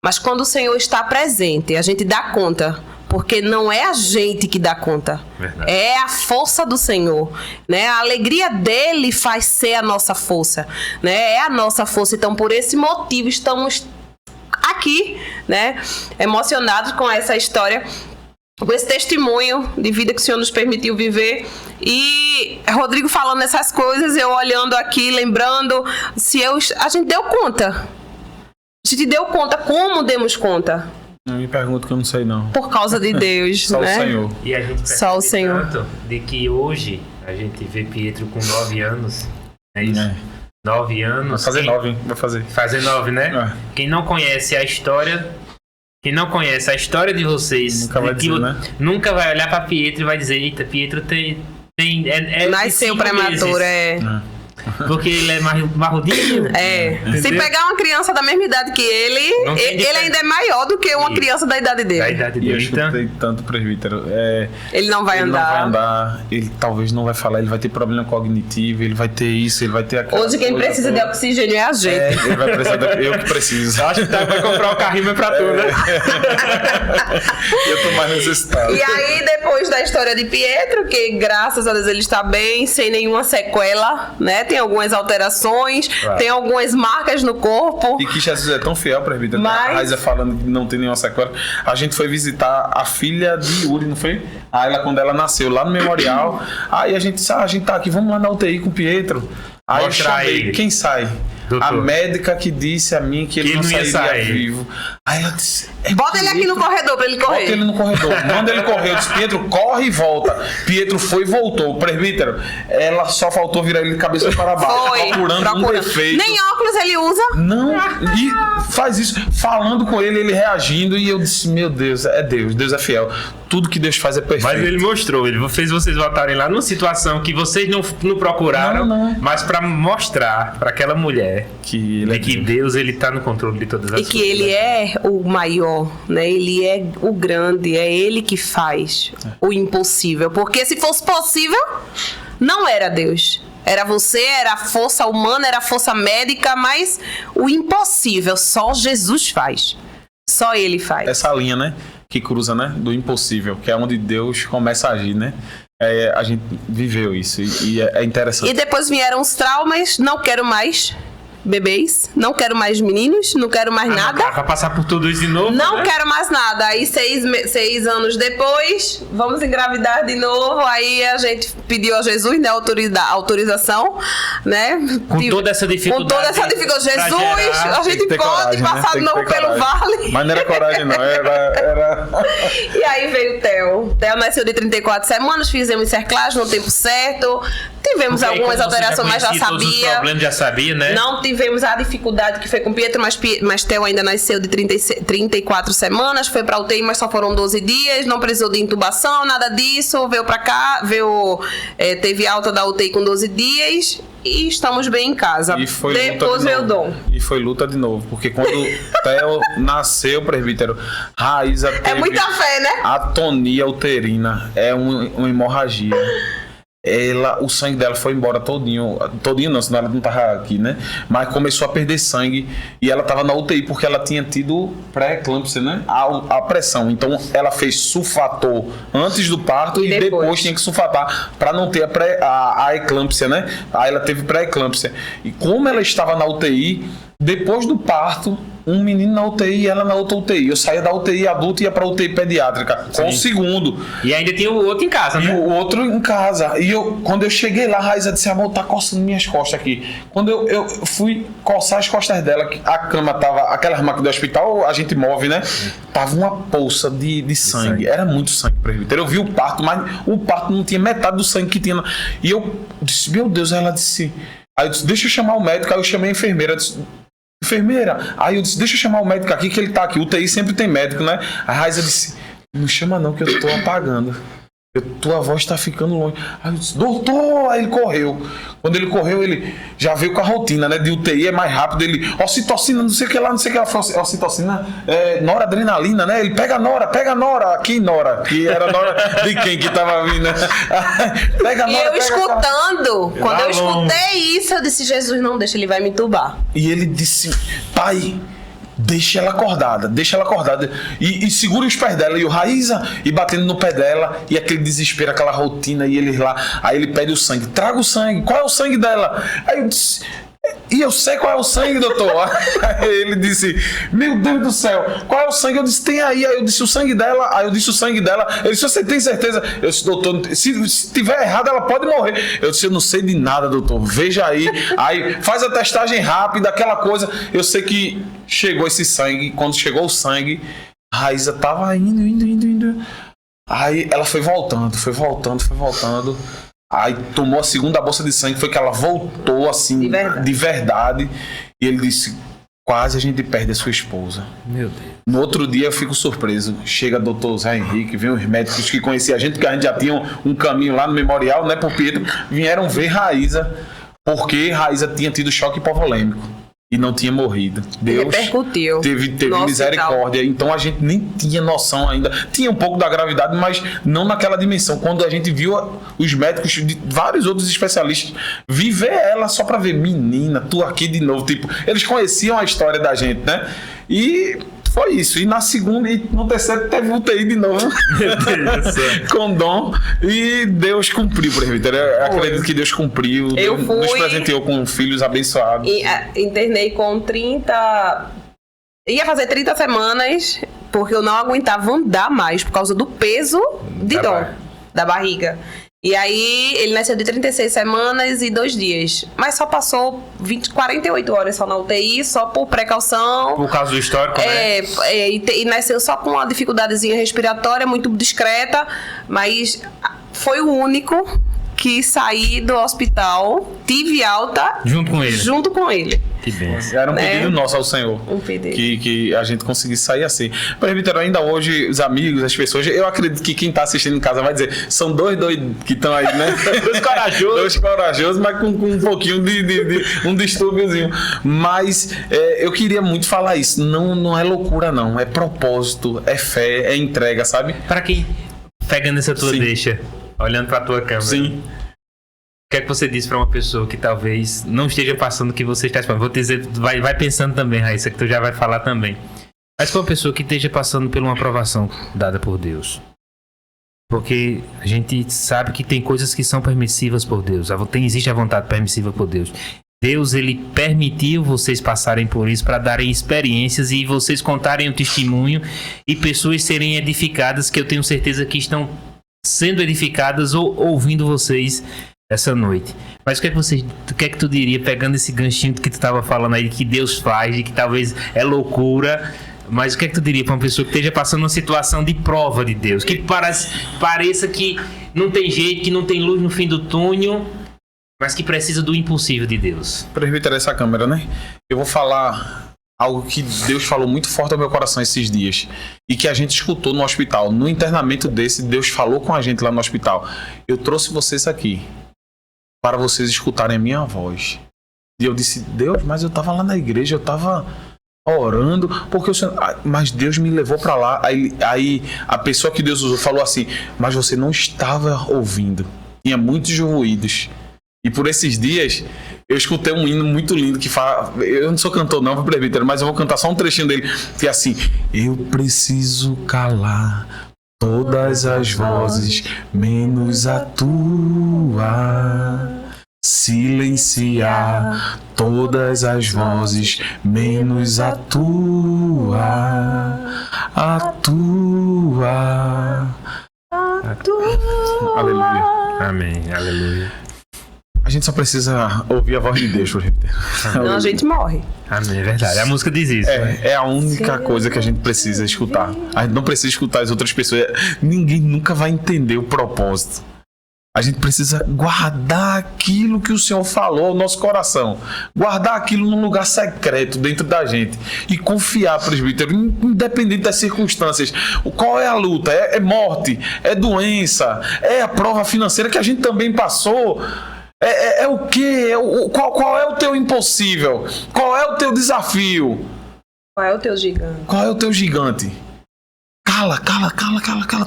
Mas quando o Senhor está presente, a gente dá conta. Porque não é a gente que dá conta. Verdade. É a força do Senhor, né? A alegria dele faz ser a nossa força, né? É a nossa força. Então, por esse motivo, estamos aqui, né? Emocionados com essa história, com esse testemunho de vida que o Senhor nos permitiu viver. E Rodrigo falando essas coisas, eu olhando aqui, lembrando, a gente deu conta. A gente deu conta. Como demos conta? Não me pergunto que eu não sei, não. Por causa de Deus, Só né? o Senhor. E a gente só o Senhor. Tanto de que hoje a gente vê Pietro com 9 anos, é isso? 9 anos. Vai fazer 9, hein? Vai fazer. Fazer 9, né? Quem não conhece a história de vocês, nunca vai dizer, né? Nunca vai olhar pra Pietro e vai dizer, eita, Pietro tem nasceu prematuro, Porque ele é mais marrudinho. Se pegar uma criança da mesma idade que ele ainda é maior do que uma criança da idade dele. Da idade E eu dele. Então, chutei tanto, presbítero. Ele não vai Ele andar. não vai andar, ele talvez não vai falar, ele vai ter problema cognitivo, ele vai ter isso, ele vai ter aquilo. Hoje quem precisa de oxigênio é a gente. Ele vai precisar eu que preciso. acho que vai comprar o carrinho é pra tu, né? Eu tô mais necessitado. E aí, depois da história de Pietro, que graças a Deus ele está bem, sem nenhuma sequela, né? Tem algumas alterações, tem algumas marcas no corpo. E que Jesus é tão fiel, presbítero. Mas- A Raíza falando que não tem nenhuma sequela. A gente foi visitar a filha de Yuri, não foi? Aí quando ela nasceu lá no memorial, aí a gente disse, a gente tá aqui, vamos lá na UTI com o Pietro. Aí Mostrar eu chamei, ele. quem sai? Doutor. A médica que disse a mim que ele não ia sairia sair. vivo. Aí ela disse, Bota ele aqui no corredor pra ele bota correr. ele no corredor. Manda ele correr. Eu disse, Pietro, corre e volta. Pietro foi e voltou. Presbítero, ela só faltou virar ele de cabeça para baixo. Foi, procurando um defeito. Nem óculos ele usa. Não, e faz isso, falando com ele, ele reagindo, e eu disse, meu Deus, é Deus, Deus é fiel. Tudo que Deus faz é perfeito. Mas ele mostrou, ele fez vocês voltarem lá numa situação que vocês não procuraram, Não. mas pra mostrar pra aquela mulher que ele é que Deus ele tá no controle de todas as E coisas. que ele é o maior, né? Ele é o grande, é ele que faz o impossível. Porque se fosse possível, não era Deus. Era você, era a força humana, era a força médica, mas o impossível só Jesus faz. Só ele faz. essa linha, né, que cruza, né, do impossível, que é onde Deus começa a agir, né? A gente viveu isso e é interessante. E depois vieram os traumas, não quero mais bebês, não quero mais meninos, não quero mais nada. Pra passar por tudo isso de novo, Não né? quero mais nada. Aí 6 anos depois, vamos engravidar de novo. Aí a gente pediu a Jesus, né, autorização, né? Com toda essa dificuldade. Com toda essa dificuldade. pra Jesus, gerar, a Tem gente que ter pode coragem, né? passar Tem de que novo ter pelo coragem. vale. Mas não era coragem, não. Era... E aí veio o Theo. Theo nasceu de 34 semanas, fizemos cerclagem no tempo certo. Tivemos Porque aí, algumas como você alterações, mas já conhecia todos os sabia. problemas, já sabia, né? Não tivemos a dificuldade que foi com Pietro, mas Theo ainda nasceu de 34 semanas, foi pra UTI, mas só foram 12 dias, não precisou de intubação, nada disso, veio pra cá, teve alta da UTI com 12 dias e estamos bem em casa. E foi Depois luta de veio o novo. Dom. E foi luta de novo, porque quando Theo nasceu, presbítero, Raíza teve É muita fé, né? atonia uterina, é uma hemorragia. O sangue dela foi embora todinho não, senão ela não tava aqui, né? Mas começou a perder sangue e ela tava na UTI porque ela tinha tido pré-eclâmpsia, né? A pressão. Então ela fez sulfator antes do parto e depois tinha que sulfatar para não ter a eclâmpsia, né? Aí ela teve pré-eclâmpsia. E como ela estava na UTI, depois do parto, um menino na UTI e ela na outra UTI. Eu saía da UTI adulta e ia pra UTI pediátrica com o segundo. E ainda tinha o outro em casa, E né? o outro em casa. E quando eu cheguei lá, a Raíza disse, amor, tá coçando minhas costas aqui. Quando eu fui coçar as costas dela, a cama tava, aquelas máquinas do hospital, a gente move, né? Tava uma poça de sangue. Era muito sangue, presbítero. Eu vi o parto, mas o parto não tinha metade do sangue que tinha. E eu disse, meu Deus, ela disse... Aí eu disse, deixa eu chamar o médico. Aí eu chamei a enfermeira, disse, enfermeira. Aí eu disse, deixa eu chamar o médico aqui, que ele tá aqui. O UTI sempre tem médico, né? A Raíza disse, não chama não, que eu tô apagando. Tua voz tá ficando longe. Aí eu disse, doutor! Aí ele correu. Quando ele correu, ele já veio com a rotina, né? De UTI é mais rápido. Ele, ocitocina, não sei o que lá, não sei o que lá. Ocitocina, noradrenalina, né? Ele pega Nora. Aqui Nora. Que era Nora de quem que tava vindo, né? Pega Nora. E eu pega escutando, quando eu longe. escutei isso, eu disse, Jesus, não deixa, ele vai me entubar. E ele disse, pai, deixa ela acordada. E segura os pés dela. E o Raíza, e batendo no pé dela, e aquele desespero, aquela rotina, e ele lá. Aí ele pede o sangue. Traga o sangue. Qual é o sangue dela? Aí eu disse, e eu sei qual é o sangue, doutor. Aí ele disse, meu Deus do céu, qual é o sangue? Eu disse, tem aí. Aí eu disse, o sangue dela. Aí eu disse, o sangue dela. Ele disse, você tem certeza? Eu disse, doutor, se tiver errado, ela pode morrer. Eu disse, eu não sei de nada, doutor. Veja aí. Aí faz a testagem rápida, aquela coisa. Eu sei que chegou esse sangue. Quando chegou o sangue, a Raíza tava indo. Aí ela foi voltando. Aí tomou a segunda bolsa de sangue, foi que ela voltou assim, de verdade. E ele disse, quase a gente perde a sua esposa. Meu Deus. No outro dia eu fico surpreso. Chega o doutor Zé Henrique, vem os médicos que conheciam a gente, que a gente já tinha um caminho lá no memorial, né, por Pietro. Vieram ver Raíza porque Raíza tinha tido choque hipovolêmico e não tinha morrido. Deus repercutiu teve misericórdia. Hospital. Então a gente nem tinha noção ainda. Tinha um pouco da gravidade, mas não naquela dimensão. Quando a gente viu os médicos de vários outros especialistas viver ela só pra ver, menina, tu aqui de novo. Tipo, eles conheciam a história da gente, né? E foi isso. E na segunda e no terceiro teve UTI de novo. Com Dom. E Deus cumpriu, presbítero. Eu acredito que Deus cumpriu. Eu Deus fui... nos presenteou com filhos abençoados. Internei com 30... Ia fazer 30 semanas, porque eu não aguentava andar mais por causa do peso de Dom, da barriga. E aí, ele nasceu de 36 semanas e 2 dias. Mas só passou 48 horas só na UTI, só por precaução. Por causa do histórico, né? E nasceu só com uma dificuldadezinha respiratória, muito discreta. Mas foi o único que saí do hospital, tive alta... Junto com ele. Que bênção. Era um pedido nosso ao Senhor. Um pedido. Que a gente conseguisse sair assim. Presbítero, ainda hoje, os amigos, as pessoas, eu acredito que quem está assistindo em casa vai dizer, são dois que estão aí, né? Dois corajosos, mas com um pouquinho de um distúrbiozinho. Mas eu queria muito falar isso. Não é loucura, não. É propósito, é fé, é entrega, sabe? Para quem pegando essa tua deixa, olhando para a tua câmera. Sim. O que é que você diz para uma pessoa que talvez não esteja passando o que você está passando? Vou te dizer, vai pensando também, Raíssa, que tu já vai falar também. Mas para uma pessoa que esteja passando por uma aprovação dada por Deus. Porque a gente sabe que tem coisas que são permissivas por Deus. Existe a vontade permissiva por Deus. Deus, ele permitiu vocês passarem por isso para darem experiências e vocês contarem o testemunho e pessoas serem edificadas, que eu tenho certeza que estão sendo edificadas ou ouvindo vocês essa noite. Mas o que é que tu diria, pegando esse ganchinho que tu estava falando aí, que Deus faz, de que talvez é loucura, mas o que é que tu diria para uma pessoa que esteja passando uma situação de prova de Deus, que pareça que não tem jeito, que não tem luz no fim do túnel, mas que precisa do impossível de Deus? Presbítero, essa câmera, né? Eu vou falar algo que Deus falou muito forte ao meu coração esses dias e que a gente escutou no hospital. No internamento desse, Deus falou com a gente lá no hospital. Eu trouxe vocês aqui para vocês escutarem a minha voz. E eu disse, Deus, mas eu estava lá na igreja, eu estava orando, porque o Senhor... mas Deus me levou para lá. Aí a pessoa que Deus usou falou assim, mas você não estava ouvindo. Tinha muitos ruídos. E por esses dias, eu escutei um hino muito lindo que fala... Eu não sou cantor não, presbítero, mas eu vou cantar só um trechinho dele. Que é assim, eu preciso calar todas as vozes, menos a tua. Silenciar todas as vozes, menos a tua. A tua. Aleluia. Amém, aleluia. A gente só precisa ouvir a voz de Deus, senão a gente morre. Amém, é verdade. A música diz isso. É a única coisa que a gente precisa escutar. A gente não precisa escutar as outras pessoas. Ninguém nunca vai entender o propósito. A gente precisa guardar aquilo que o Senhor falou ao nosso coração. Guardar aquilo num lugar secreto dentro da gente. E confiar, presbítero, independente das circunstâncias. Qual é a luta? É morte? É doença? É a prova financeira que a gente também passou? É o quê? Qual é o teu impossível? Qual é o teu desafio? Qual é o teu gigante? Qual é o teu gigante? Cala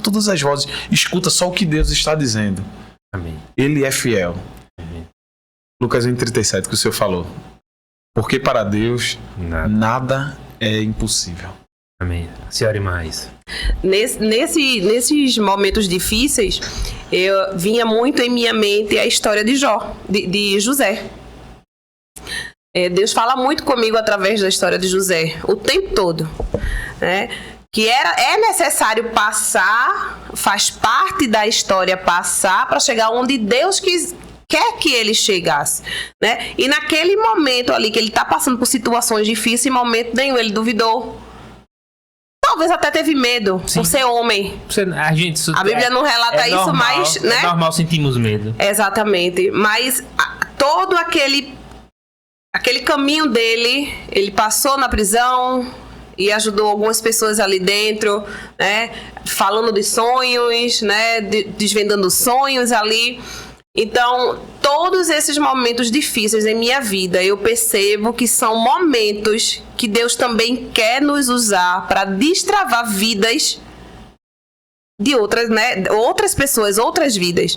todas as vozes. Escuta só o que Deus está dizendo. Amém. Ele é fiel. Amém. Lucas 1,37 que o Senhor falou. Porque para Deus nada é impossível. Amém. Senhora e mais. Nesses momentos difíceis, eu vinha muito em minha mente a história de José. Deus fala muito comigo através da história de José, o tempo todo, né? Que é necessário passar, faz parte da história passar para chegar onde Deus quer que ele chegasse, né? E naquele momento ali que ele está passando por situações difíceis, em momento nenhum ele duvidou. Talvez até teve medo, por ser homem. A Bíblia não relata isso, normal, mas... né? É normal, sentimos medo. Exatamente. Mas todo aquele caminho dele, ele passou na prisão e ajudou algumas pessoas ali dentro, né? Falando de sonhos, né? Desvendando sonhos ali. Então, todos esses momentos difíceis em minha vida, eu percebo que são momentos que Deus também quer nos usar para destravar vidas de outras, né? Outras pessoas, outras vidas.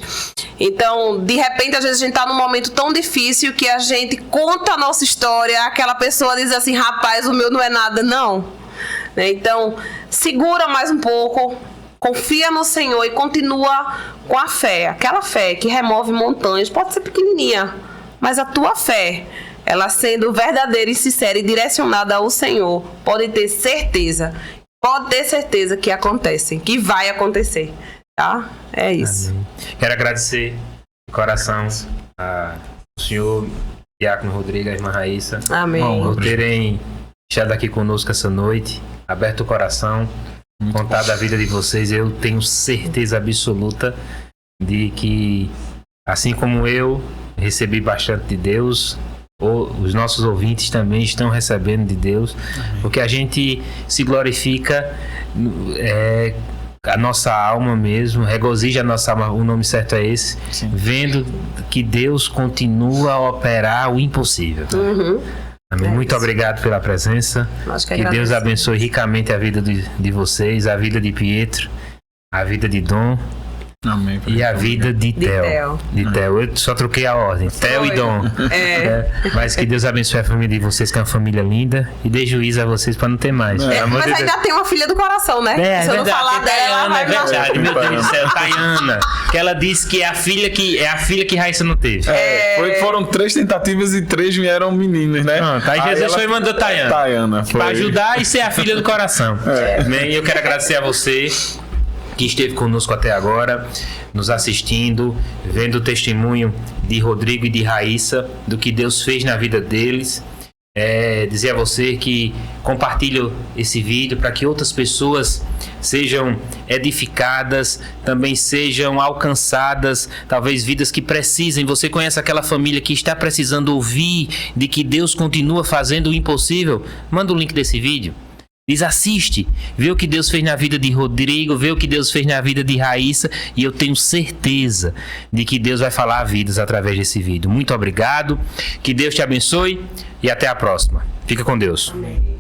Então, de repente, às vezes a gente tá num momento tão difícil que a gente conta a nossa história, aquela pessoa diz assim, rapaz, o meu não é nada, não. Então, segura mais um pouco, confia no Senhor e continua com a fé. Aquela fé que remove montanhas, pode ser pequenininha, mas a tua fé, ela sendo verdadeira e sincera e direcionada ao Senhor, pode ter certeza que acontece, que vai acontecer, tá? É isso. Amém. Quero agradecer de coração ao senhor Diácono Rodrigo e a irmã Raíssa. Amém. Por terem estado aqui conosco essa noite, aberto o coração, contado a vida de vocês. Eu tenho certeza absoluta de que, assim como eu recebi bastante de Deus, os nossos ouvintes também estão recebendo de Deus. Amém. Porque a gente se glorifica, a nossa alma mesmo, regozija a nossa alma, o nome certo é esse. Sim. Vendo que Deus continua a operar o impossível. Uhum. Amém. Muito obrigado pela presença. Que Deus abençoe ricamente a vida de vocês, a vida de Pietro, a vida de Dom. Amém. E a vida de Theo. Eu só troquei a ordem. Theo e Dom. Mas que Deus abençoe a família de vocês, que é uma família linda. E dê juízo a vocês para não ter mais. Mas ainda tem uma filha do coração, né? Se eu não falar dela, vai verdade, meu Deus do céu, Tayana. Que ela disse que é a filha que Raíssa não teve. Foram 3 tentativas e 3 vieram meninas, né? Aí Jesus foi e mandou Tayana. Para ajudar e ser a filha do coração. E eu quero agradecer a você que esteve conosco até agora, nos assistindo, vendo o testemunho de Rodrigo e de Raíssa, do que Deus fez na vida deles. Dizer a você que compartilhe esse vídeo para que outras pessoas sejam edificadas, também sejam alcançadas, talvez vidas que precisem. Você conhece aquela família que está precisando ouvir de que Deus continua fazendo o impossível? Manda o link desse vídeo. Diz, assiste, vê o que Deus fez na vida de Rodrigo, vê o que Deus fez na vida de Raíssa, e eu tenho certeza de que Deus vai falar a vidas através desse vídeo. Muito obrigado, que Deus te abençoe e até a próxima. Fica com Deus. Amém.